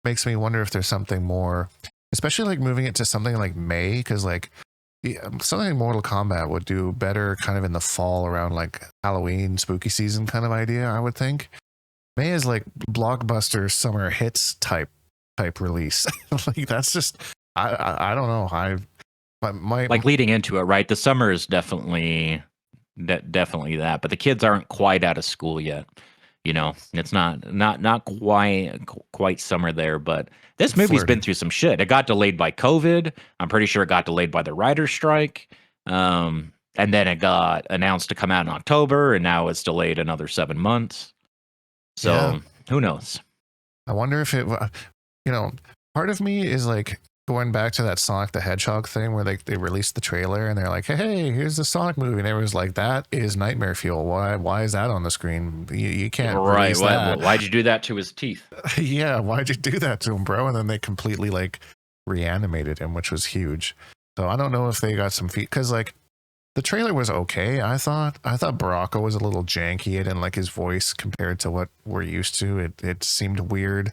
makes me wonder if there's something more especially like moving it to something like May, because like something like Mortal Kombat would do better kind of in the fall around like Halloween, spooky season kind of idea, I would think. May is like blockbuster summer hits type release. Like that's just I don't know. My Like leading into it, right? The summer is definitely that, but the kids aren't quite out of school yet. You know, it's not quite summer there, but this movie's been through some shit. It got delayed by COVID. I'm pretty sure it got delayed by the writer's strike. And then it got announced to come out in October, and now it's delayed another 7 months. So who knows? I wonder if it, you know, part of me is like going back to that Sonic the Hedgehog thing where they released the trailer and they're like, hey, here's the Sonic movie. And everyone's like, that is nightmare fuel. Why is that on the screen? You can't release that. Why'd you do that to his teeth? Yeah, why'd you do that to him, bro? And then they completely like reanimated him, which was huge. So I don't know if they got some feet, because like the trailer was okay. I thought Baraka was a little janky. I didn't like his voice compared to what we're used to. It seemed weird.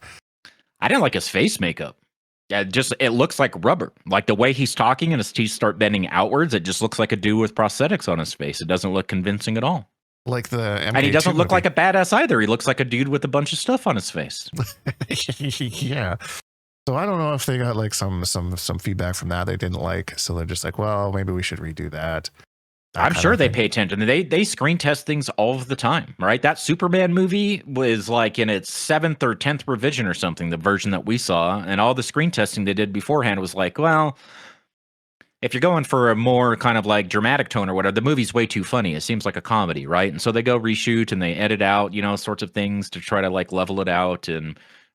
I didn't like his face makeup. Yeah, it looks like rubber. Like the way he's talking and his teeth start bending outwards, it just looks like a dude with prosthetics on his face. It doesn't look convincing at all. Like the MK2 and he doesn't look movie. like a badass either. He looks like a dude with a bunch of stuff on his face. Yeah. So I don't know if they got like some feedback from that they didn't like. So they're just like, well, maybe we should redo that. I'm sure they pay attention. They screen test things all of the time, right? That Superman movie was like in its 7th or 10th revision or something, the version that we saw, and all the screen testing they did beforehand was like, well, if you're going for a more kind of like dramatic tone or whatever, the movie's way too funny. It seems like a comedy, right? And so they go reshoot and they edit out, you know, sorts of things to try to like level it out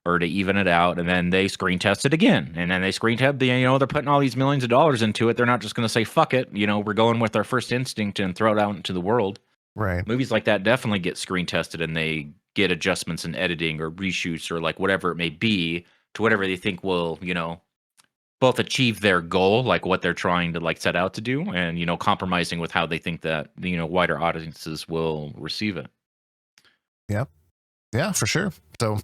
or to even it out, and then they screen test it again, and then they screen test they're putting all these millions of dollars into it. They're not just going to say fuck it, you know, we're going with our first instinct and throw it out into the world. Right. Movies like that definitely get screen tested, and they get adjustments in editing or reshoots or like whatever it may be to whatever they think will, you know, both achieve their goal, like what they're trying to like set out to do, and, you know, compromising with how they think that, you know, wider audiences will receive it. Yep. Yeah, for sure. So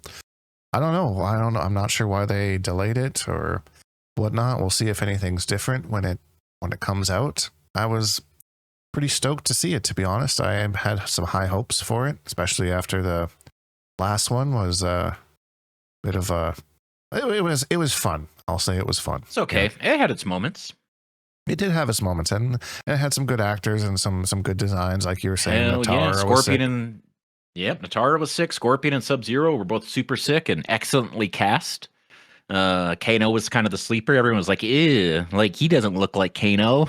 I don't know. I'm not sure why they delayed it or whatnot. We'll see if anything's different when it comes out. I was pretty stoked to see it, to be honest. I had some high hopes for it, especially after the last one was a bit of a. It was fun. I'll say it was fun. It's okay. Yeah. It had its moments. It did have its moments, and it had some good actors and some good designs, like you were saying. Hell Natara yeah, Scorpion and Natara was sick. Scorpion and Sub-Zero were both super sick and excellently cast. Kano was kind of the sleeper. Everyone was like, ew, like he doesn't look like Kano,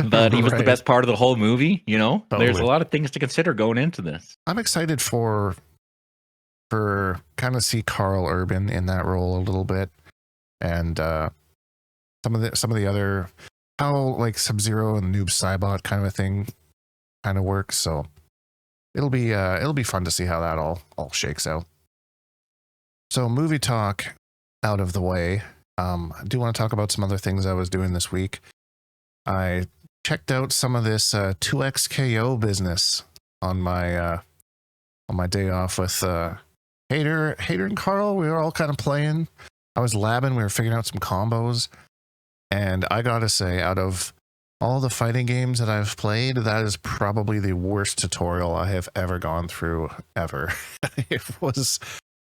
but he was the best part of the whole movie. You know, There's a lot of things to consider going into this. I'm excited for kind of see Carl Urban in that role a little bit, and some of the other how like Sub-Zero and Noob Saibot kind of a thing kind of works. So it'll be fun to see how that all shakes out. So movie talk out of the way. I do want to talk about some other things I was doing this week. I checked out some of this 2XKO business on my day off with Hater and Carl. We were all kind of playing. I was labbing. We were figuring out some combos, and I gotta say, out of all the fighting games that I've played, that is probably the worst tutorial I have ever gone through ever.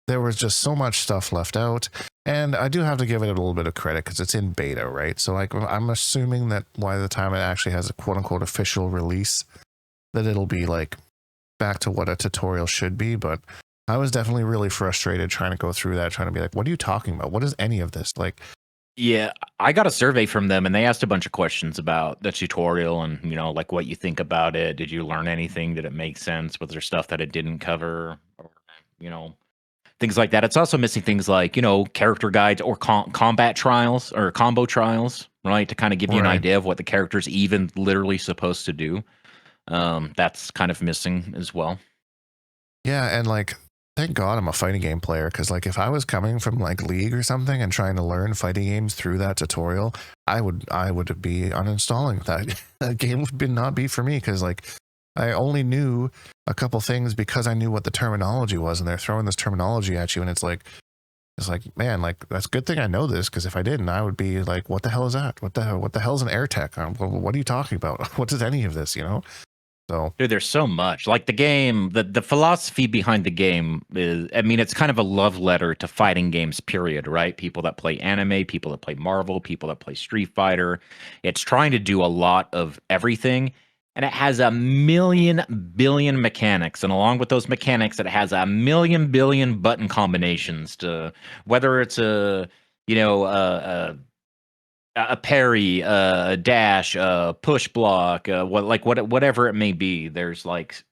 There was just so much stuff left out, and I do have to give it a little bit of credit because it's in beta, right? So like, I'm assuming that by the time it actually has a quote unquote official release, that it'll be like back to what a tutorial should be. But I was definitely really frustrated trying to go through that, trying to be like, what are you talking about? What is any of this? Like, yeah, I got a survey from them, and they asked a bunch of questions about the tutorial and, you know, like what you think about it. Did you learn anything? Did it make sense? Was there stuff that it didn't cover? Or, you know, things like that. It's also missing things like, you know, character guides or combat trials or combo trials, right? To kind of give you an idea of what the character's even literally supposed to do. That's kind of missing as well. Yeah, and like, thank God I'm a fighting game player, because like if I was coming from like League or something and trying to learn fighting games through that tutorial, I would be uninstalling that. That game would not be for me, because like I only knew a couple things because I knew what the terminology was, and they're throwing this terminology at you, and it's like, It's like, man, like that's a good thing I know this, because if I didn't, I would be like, what the hell is that? What the hell is an air tech? What are you talking about? What is any of this? So Dude, there's so much. Like the game, the philosophy behind the game is, I mean, it's kind of a love letter to fighting games, period, right? People that play anime, people that play Marvel, people that play Street Fighter. It's trying to do a lot of everything. And it has a million billion mechanics. And along with those mechanics, it has a million billion button combinations to whether it's a parry, a dash, a push block, whatever it may be. There's like,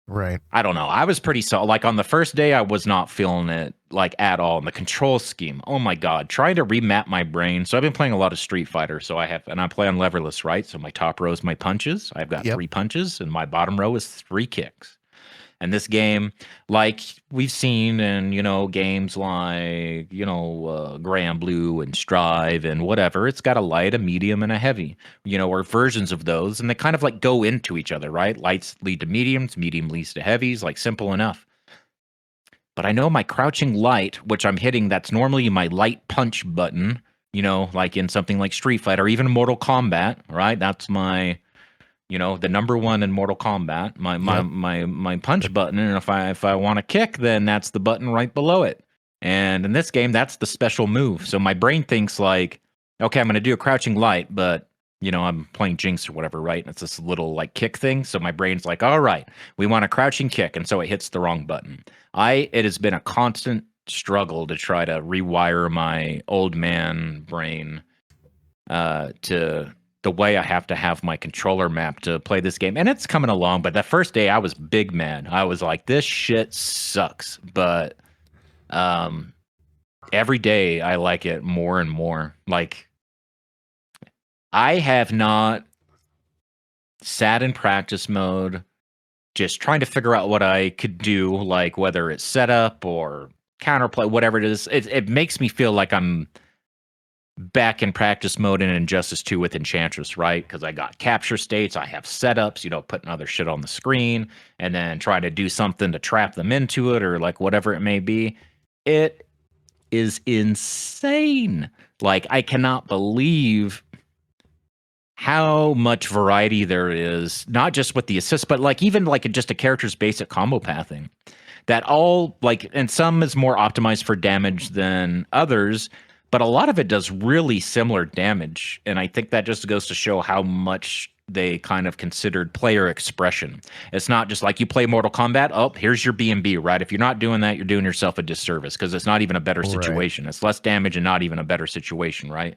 right, I don't know. I was pretty like on the first day, I was not feeling it like at all. And the control scheme, oh my god, trying to remap my brain. So I've been playing a lot of Street Fighter. So I play on leverless, right? So my top row is my punches. I've got 3 punches, and my bottom row is 3 kicks. And this game, like we've seen in, games like, Grand Blue and Strive and whatever, it's got a light, a medium, and a heavy, or versions of those. And they kind of like go into each other, right? Lights lead to mediums, medium leads to heavies, like simple enough. But I know my crouching light, which I'm hitting, that's normally my light punch button, like in something like Street Fighter or even Mortal Kombat, right? That's my... the number 1 in Mortal Kombat, my punch button, and if I want to kick, then that's the button right below it. And in this game, that's the special move. So my brain thinks like, okay, I'm going to do a crouching light, but I'm playing Jinx or whatever, right? And it's this little like kick thing. So my brain's like, all right, we want a crouching kick, and so it hits the wrong button. It has been a constant struggle to try to rewire my old man brain to the way I have to have my controller map to play this game. And it's coming along, but that first day I was big mad. I was like, this shit sucks. But every day I like it more and more. Like, I have not sat in practice mode just trying to figure out what I could do, like whether it's setup or counterplay, whatever it is. It makes me feel like I'm back in practice mode in Injustice 2 with Enchantress, right? Because I got capture states, I have setups, putting other shit on the screen, and then trying to do something to trap them into it, or like whatever it may be. It is insane. Like, I cannot believe how much variety there is, not just with the assist, but like even like just a character's basic combo pathing. That all like, and some is more optimized for damage than others, but a lot of it does really similar damage. And I think that just goes to show how much they kind of considered player expression. It's not just like you play Mortal Kombat, oh, here's your B&B, right? If you're not doing that, you're doing yourself a disservice, because it's not even a better situation. Right. It's less damage and not even a better situation, right?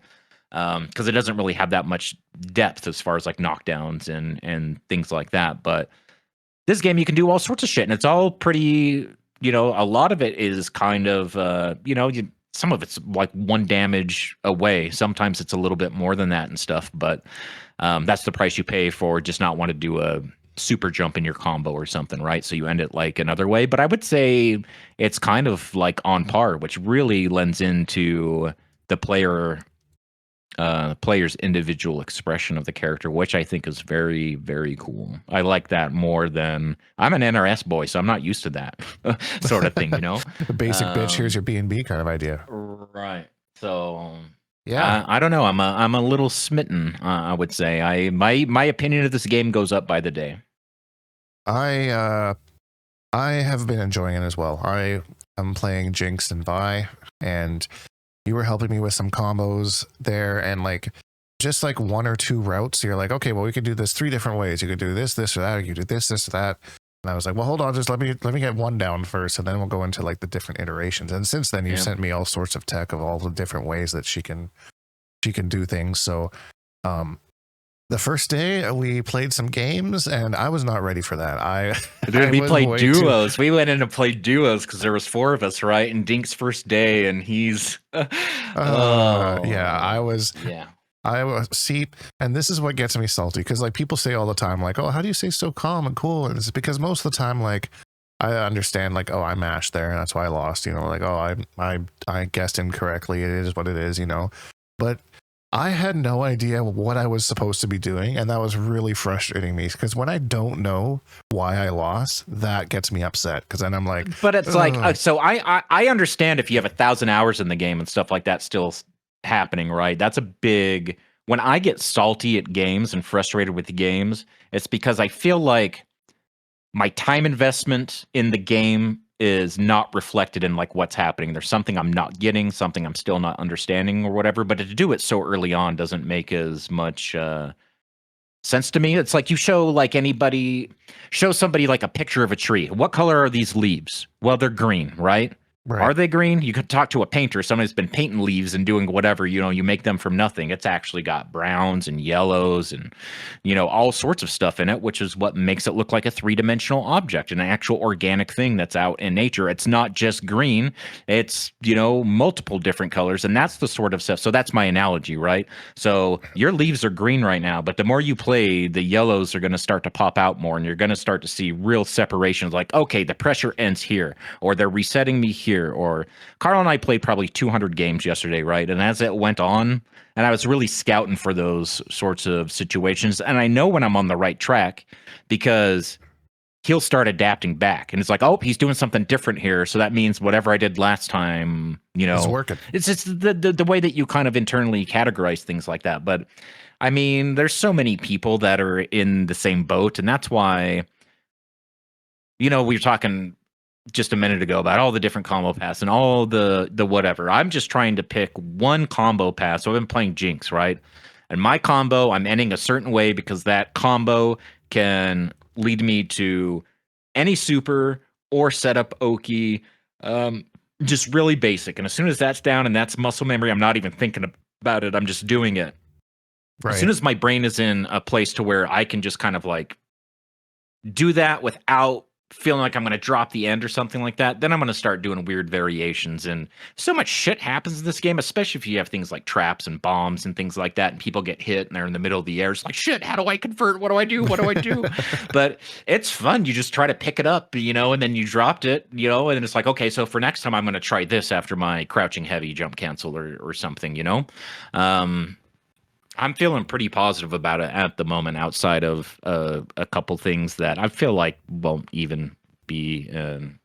Because it doesn't really have that much depth as far as like knockdowns and things like that. But this game, you can do all sorts of shit, and it's all pretty, a lot of it is kind of, some of it's like 1 damage away. Sometimes it's a little bit more than that and stuff, but that's the price you pay for just not want to do a super jump in your combo or something, right? So you end it like another way. But I would say it's kind of like on par, which really lends into the player's individual expression of the character, which I think is very, very cool. I like that more than... I'm an NRS boy, so I'm not used to that sort of thing, The basic bitch, here's your B&B kind of idea. Right. So yeah, I don't know. I'm a little smitten, I would say. My opinion of this game goes up by the day. I have been enjoying it as well. I am playing Jinx and Vi, and you were helping me with some combos there, and like just like 1 or 2 routes, you're like, okay, well, we could do this 3 different ways. You could do this, this, or that. Or you could do this, or that. And I was like, well, hold on, just let me get 1 down first, and then we'll go into like the different iterations. And since then, you sent me all sorts of tech of all the different ways that she can do things. So, the first day we played some games, and I was not ready for that. We played duos. We went in to play duos because there was 4 of us, right? And Dink's first day, and he's I was see, and this is what gets me salty, because like people say all the time, like, oh, how do you stay so calm and cool? And it's because most of the time, like, I understand, like, oh, I mashed there, and that's why I lost. Like, oh, I guessed incorrectly. It is what it is. But I had no idea what I was supposed to be doing, and that was really frustrating me because when I don't know why I lost, that gets me upset because then I'm like, But it's like, "Ugh." so I understand if you have 1,000 hours in the game and stuff like that still happening, right? That's a big. When I get salty at games and frustrated with the games, it's because I feel like my time investment in the game is not reflected in like what's happening. There's something I'm not getting, something I'm still not understanding or whatever. But to do it so early on doesn't make as much sense to me. It's like you show somebody like a picture of a tree. What color are these leaves? Well, they're green, right? Right. Are they green? You could talk to a painter, someone who's been painting leaves and doing whatever, you make them from nothing. It's actually got browns and yellows and, all sorts of stuff in it, which is what makes it look like a three-dimensional object, an actual organic thing that's out in nature. It's not just green. It's, multiple different colors. And that's the sort of stuff. So that's my analogy, right? So your leaves are green right now, but the more you play, the yellows are going to start to pop out more and you're going to start to see real separations like, okay, the pressure ends here or they're resetting me here. Or Carl and I played probably 200 games yesterday, right? And as it went on, and I was really scouting for those sorts of situations. And I know when I'm on the right track because he'll start adapting back. And it's like, oh, he's doing something different here. So that means whatever I did last time, It's working. It's just the way that you kind of internally categorize things like that. But I mean, there's so many people that are in the same boat. And that's why, we were talking just a minute ago about all the different combo paths and all the whatever. I'm just trying to pick one combo path. So I've been playing Jinx, right? And my combo, I'm ending a certain way because that combo can lead me to any super or set up Oki. Just really basic. And as soon as that's down and that's muscle memory, I'm not even thinking about it. I'm just doing it. Right. As soon as my brain is in a place to where I can just kind of like do that without feeling like I'm going to drop the end or something like that, then I'm going to start doing weird variations. And so much shit happens in this game, especially if you have things like traps and bombs and things like that, and people get hit and they're in the middle of the air. It's like, shit, how do I convert? What do I do? What do I do? But it's fun. You just try to pick it up, and then you dropped it, and then it's like, okay, so for next time, I'm going to try this after my crouching heavy jump cancel or something, I'm feeling pretty positive about it at the moment, outside of a couple things that I feel like won't even be an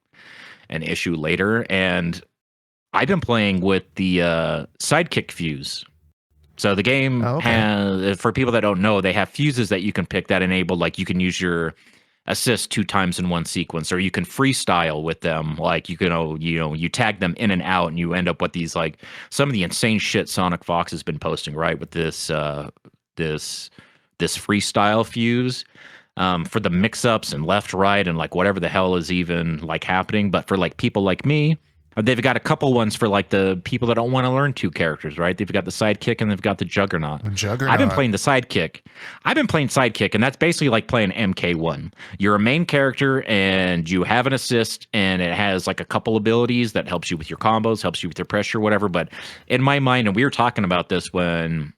issue later. And I've been playing with the sidekick fuse. So the game has, for people that don't know, they have fuses that you can pick that enable, like you can use your assist 2 times in one sequence, or you can freestyle with them. Like you can, you tag them in and out, and you end up with these like some of the insane shit Sonic Fox has been posting, right? With this freestyle fuse for the mix-ups and left, right, and like whatever the hell is even like happening. But for like people like me, they've got a couple ones for like the people that don't want to learn 2 characters, right? They've got the sidekick and they've got the Juggernaut. I've been playing the sidekick. And that's basically like playing MK1. You're a main character and you have an assist, and it has like a couple abilities that helps you with your combos, helps you with your pressure, whatever. But in my mind, and we were talking about this when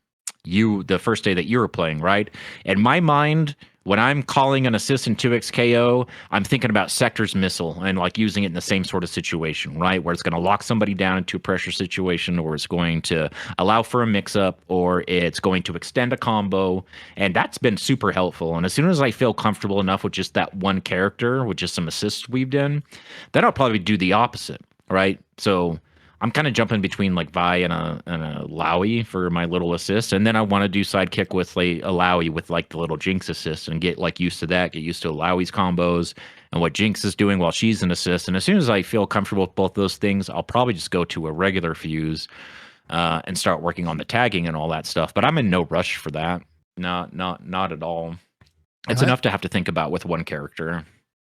the first day that you were playing, right? In my mind, when I'm calling an assist in 2x KO, I'm thinking about Sector's missile and like using it in the same sort of situation, right? Where it's going to lock somebody down into a pressure situation, or it's going to allow for a mix-up, or it's going to extend a combo. And that's been super helpful. And as soon as I feel comfortable enough with just that one character, with just some assists weaved in, then I'll probably do the opposite, right? So I'm kind of jumping between like Vi and a Lowy for my little assist, and then I want to do sidekick with like a Lowy with like the little Jinx assist and get like used to that, get used to Lowy's combos and what Jinx is doing while she's an assist. And as soon as I feel comfortable with both those things, I'll probably just go to a regular fuse and start working on the tagging and all that stuff. But I'm in no rush for that. Not at all. It's enough to have to think about with one character.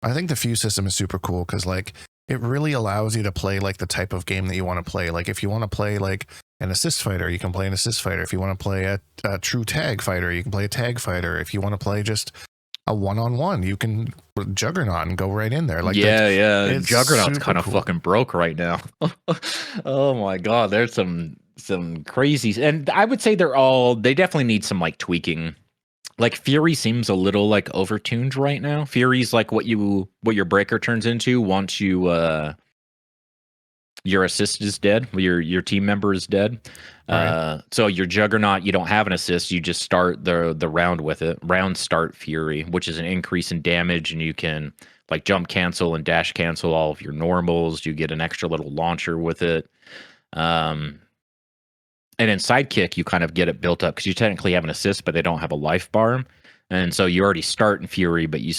I think the fuse system is super cool because like it really allows you to play like the type of game that you want to play. Like if you want to play like an assist fighter, you can play an assist fighter. If you want to play a true tag fighter, you can play a tag fighter. If you want to play just a one-on-one, you can Juggernaut and go right in there. Like Juggernaut's kind of fucking broke right now. Oh my god, there's some crazy, and I would say they definitely need some like tweaking. Like Fury seems a little like overtuned right now. Fury's like what your breaker turns into once you your assist is dead. Your team member is dead. Right. So your Juggernaut, you don't have an assist. You just start the round with it. Round start Fury, which is an increase in damage, and you can like jump cancel and dash cancel all of your normals. You get an extra little launcher with it. And in Sidekick, you kind of get it built up because you technically have an assist, but they don't have a life bar. And so you already start in Fury, but you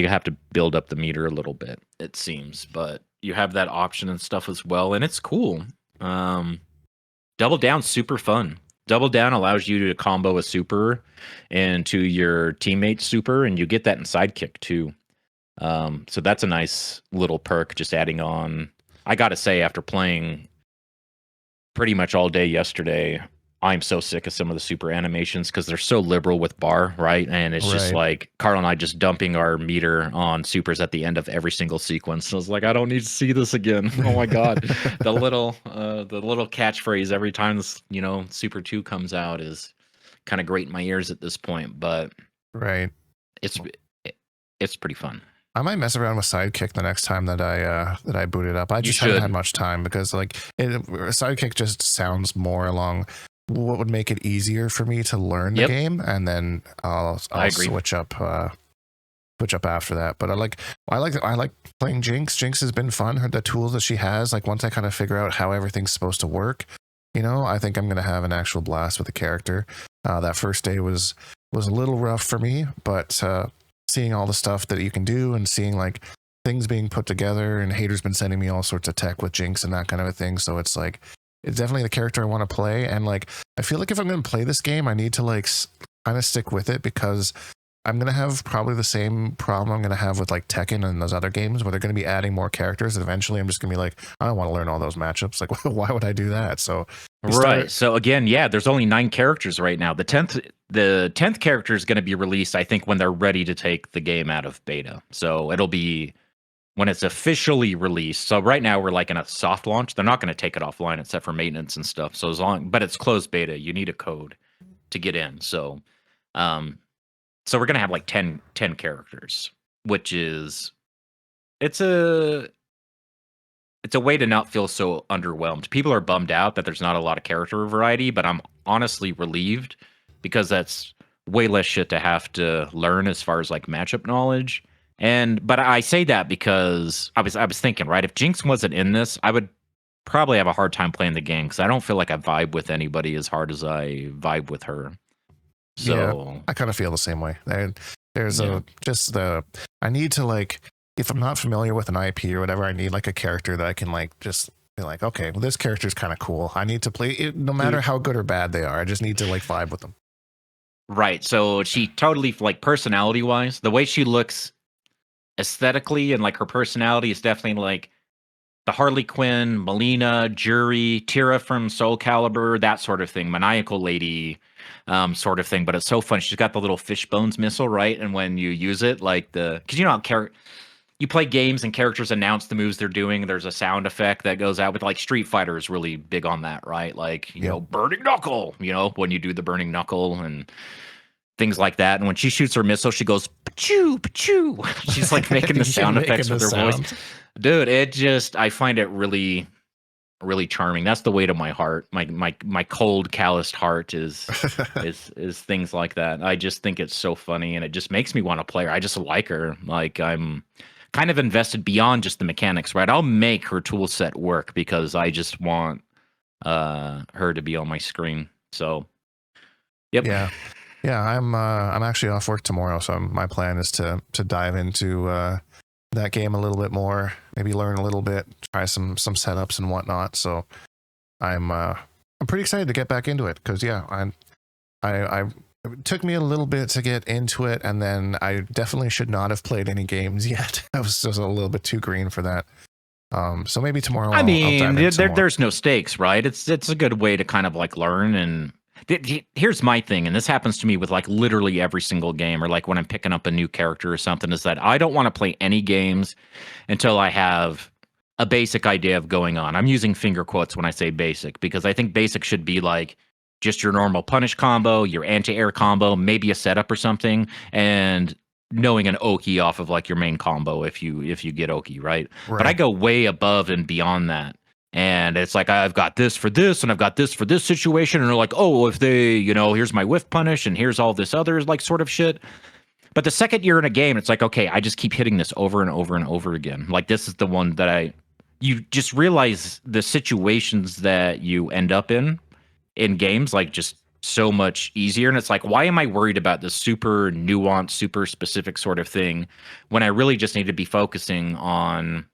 have to build up the meter a little bit, it seems. But you have that option and stuff as well, and it's cool. Double Down's super fun. Double Down allows you to combo a super into your teammate's super, and you get that in Sidekick too. So that's a nice little perk, just adding on. I gotta say, after playing pretty much all day yesterday, I'm so sick of some of the super animations because they're so liberal with bar, right? And it's just Right. like Carl and I just dumping our meter on supers at the end of every single sequence. So I was like, I don't need to see this again. Oh my god, the little catchphrase every time this Super 2 comes out is kind of grating my ears at this point, but Right. it's pretty fun. I might mess around with Sidekick the next time that I boot it up. I just haven't should. had much time because like Sidekick just sounds more along what would make it easier for me to learn the Yep. game, and then I'll agree. switch up after that. But I like playing Jinx. Jinx has been fun. The tools that she has, like once I kind of figure out how everything's supposed to work, I think I'm gonna have an actual blast with the character. That first day was a little rough for me, but seeing all the stuff that you can do and seeing like things being put together, and Hater's been sending me all sorts of tech with Jinx and that kind of a thing. So it's like, it's definitely the character I want to play. And like, I feel like if I'm going to play this game, I need to like kind of stick with it, because I'm going to have probably the same problem I'm going to have with like Tekken and those other games where they're going to be adding more characters. And eventually I'm just going to be like, I don't want to learn all those matchups. Like, why would I do that? So Right. So again, yeah, there's only 9 characters right now. The 10th character is going to be released, I think, when they're ready to take the game out of beta. So it'll be when it's officially released. So right now we're like in a soft launch. They're not going to take it offline except for maintenance and stuff. So but it's closed beta. You need a code to get in. So we're going to have like 10 characters, which is it's a way to not feel so underwhelmed. People are bummed out that there's not a lot of character variety, but I'm honestly relieved because that's way less shit to have to learn as far as like matchup knowledge. But I say that because I was thinking, right, if Jinx wasn't in this, I would probably have a hard time playing the game because I don't feel like I vibe with anybody as hard as I vibe with her. So yeah, I kind of feel the same way. There's I need to like, if I'm not familiar with an IP or whatever, I need like a character that I can like just be like, okay, well, this character's kind of cool. I need to play it no matter how good or bad they are. I just need to like vibe with them. Right. So she totally, like, personality wise, the way she looks aesthetically and like her personality is definitely like the Harley Quinn, Melina, Jury, Tira from Soul Calibur, that sort of thing, maniacal lady sort of thing. But it's so fun. She's got the little fish bones missile, right? And when you use it, like because you play games and characters announce the moves they're doing. There's a sound effect that goes out with like Street Fighter is really big on that, right? Like, burning knuckle, when you do the burning knuckle and things like that. And when she shoots her missile, she goes, pachoo, pachoo. She's like making the sound effects with her voice. Dude, I find it really, really charming. That's the way to my heart. My cold, calloused heart is things like that. I just think it's so funny, and it just makes me want to play her. I just like her. Like, I'm kind of invested beyond just the mechanics, right? I'll make her tool set work because I just want her to be on my screen. So, yep. Yeah, I'm actually off work tomorrow, so my plan is to dive into that game a little bit more, maybe learn a little bit, try some setups and whatnot. So I'm pretty excited to get back into it because I it took me a little bit to get into it, and then I definitely should not have played any games yet. I was just a little bit too green for that. So maybe tomorrow. I'll dive in some more. There's no stakes, right? It's a good way to kind of like learn. And here's my thing, and this happens to me with like literally every single game, or like when I'm picking up a new character or something, is that I don't want to play any games until I have a basic idea of going on. I'm using finger quotes when I say basic because I think basic should be like just your normal punish combo, your anti-air combo, maybe a setup or something, and knowing an Oki off of like your main combo if you get Oki, right? But I go way above and beyond that And it's like, I've got this for this, and I've got this for this situation. And they're like, oh, if they, here's my whiff punish, and here's all this other like sort of shit. But the second you're in a game, it's like, okay, I just keep hitting this over and over and over again. Like, this is the one that you just realize the situations that you end up in games, like, just so much easier. And it's like, why am I worried about this super nuanced, super specific sort of thing when I really just need to be focusing on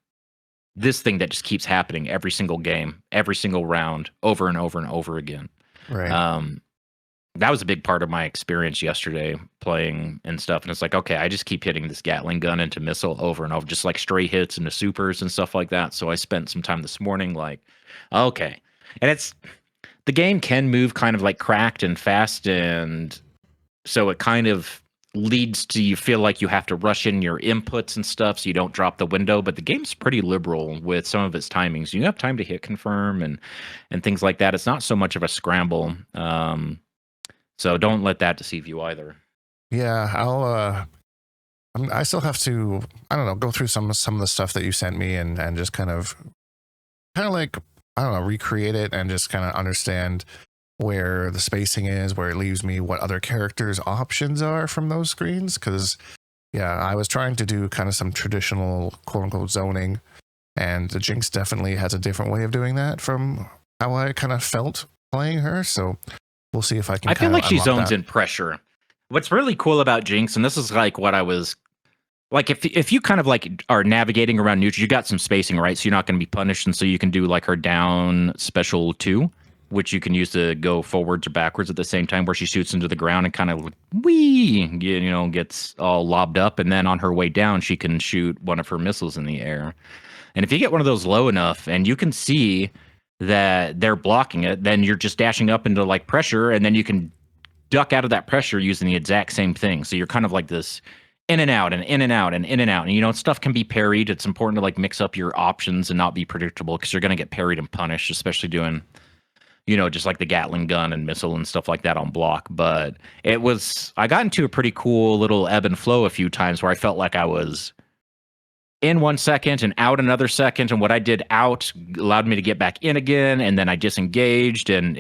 this thing that just keeps happening every single game, every single round, over and over and over again. Right. That was a big part of my experience yesterday playing and stuff. And it's like, okay, I just keep hitting this Gatling gun into missile over and over, just like stray hits into supers and stuff like that. So I spent some time this morning like, okay. And the game can move kind of like cracked and fast. And so it kind of leads to you feel like you have to rush in your inputs and stuff so you don't drop the window. But the game's pretty liberal with some of its timings. You have time to hit confirm and things like that. It's not so much of a scramble. So don't let that deceive you either. Yeah, I still have to, I don't know, go through some of the stuff that you sent me and just kind of like, I don't know, recreate it and just kind of understand where the spacing is, where it leaves me, what other characters' options are from those screens. Because, yeah, I was trying to do kind of some traditional quote unquote zoning, and the Jinx definitely has a different way of doing that from how I kind of felt playing her. So we'll see if I can. I feel like she zones that. in pressure. What's really cool about Jinx, and this is like what I was like, if you kind of like are navigating around neutral, you got some spacing, right? So you're not going to be punished, and so you can do like her down special 2, which you can use to go forwards or backwards at the same time, where she shoots into the ground and kind of gets all lobbed up, and then on her way down, she can shoot one of her missiles in the air. And if you get one of those low enough, and you can see that they're blocking it, then you're just dashing up into like pressure, and then you can duck out of that pressure using the exact same thing. So you're kind of like this in and out and in and out and in and out. And, stuff can be parried. It's important to like mix up your options and not be predictable, because you're going to get parried and punished, especially doing, just like the Gatling gun and missile and stuff like that on block. But I got into a pretty cool little ebb and flow a few times where I felt like I was in 1 second and out another second. And what I did out allowed me to get back in again. And then I disengaged, and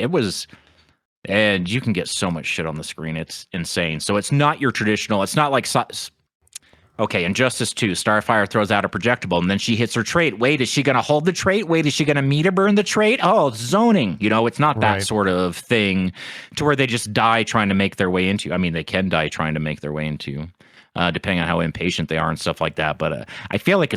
and you can get so much shit on the screen. It's insane. So it's not your traditional, it's not like, okay, Injustice 2, Starfire throws out a projectile, and then she hits her trait. Wait, is she going to hold the trait? Wait, is she going to meter burn the trait? Oh, it's zoning. It's not that sort of thing to where they just die trying to make their way into. I mean, they can die trying to make their way into, depending on how impatient they are and stuff like that. But I feel like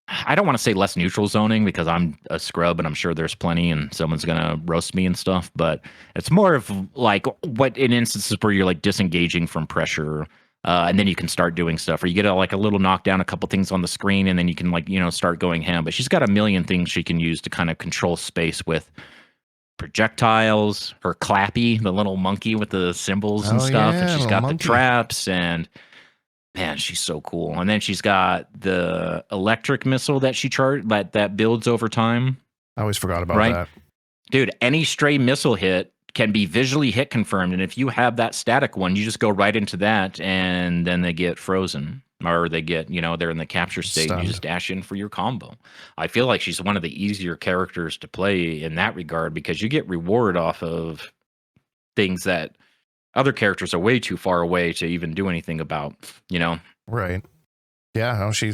I don't want to say less neutral zoning, because I'm a scrub and I'm sure there's plenty and someone's going to roast me and stuff, but it's more of like what in instances where you're like disengaging from pressure, and then you can start doing stuff, or you get a little knockdown, a couple things on the screen, and then you can start going ham. But she's got a million things she can use to kind of control space with projectiles, her clappy, the little monkey with the symbols and stuff, and she's got the traps, and man, she's so cool. And then she's got the electric missile that she that builds over time. I always forgot about that. Dude, any stray missile hit can be visually hit confirmed. And if you have that static one, you just go right into that, and then they get frozen. Or they get, they're in the capture state, and you just dash in for your combo. I feel like she's one of the easier characters to play in that regard, because you get reward off of things that other characters are way too far away to even do anything about, Right. Yeah, no, she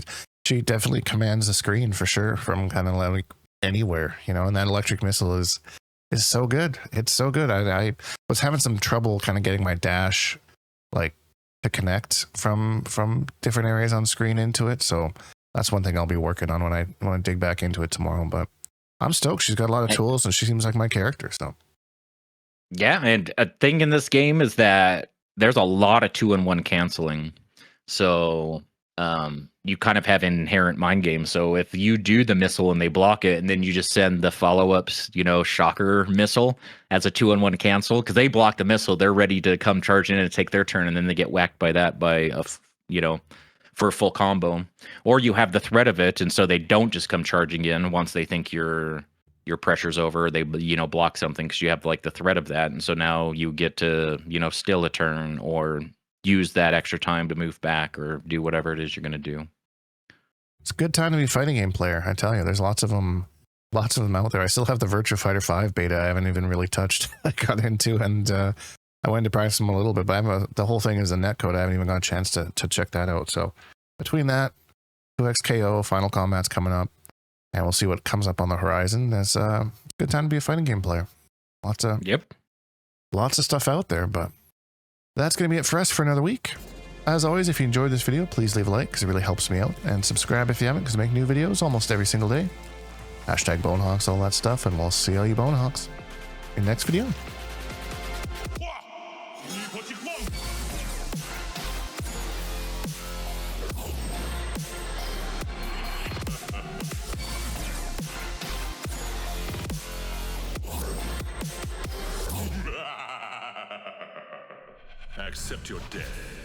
definitely commands the screen for sure, from kind of like anywhere, and that electric missile is so good. It's so good. I was having some trouble kind of getting my dash like to connect from different areas on screen into it. So that's one thing I'll be working on when I dig back into it tomorrow. But I'm stoked. She's got a lot of tools, and she seems like my character. So. Yeah, and a thing in this game is that there's a lot of 2-in-1 canceling. So you kind of have an inherent mind game. So if you do the missile and they block it, and then you just send the follow-ups, shocker missile as a 2-in-1 cancel, because they block the missile, they're ready to come charge in and take their turn, and then they get whacked by that for a full combo. Or you have the threat of it, and so they don't just come charging in once they think your pressure's over. They block something because you have like the threat of that, and so now you get to steal a turn or use that extra time to move back or do whatever it is you're going to do. It's a good time to be a fighting game player. I tell you, there's lots of them out there. I still have the Virtua Fighter 5 beta. I haven't even really touched. I got into, and I went to practice them a little bit, but the whole thing is a netcode. I haven't even got a chance to check that out. So between that, 2XKO, Final Combat's coming up, and we'll see what comes up on the horizon. It's a good time to be a fighting game player. Lots of stuff out there, but that's going to be it for us for another week. As always, if you enjoyed this video, please leave a like because it really helps me out, and subscribe if you haven't because I make new videos almost every single day. Hashtag Bonehawks, all that stuff, and we'll see all you Bonehawks in the next video. Accept your death.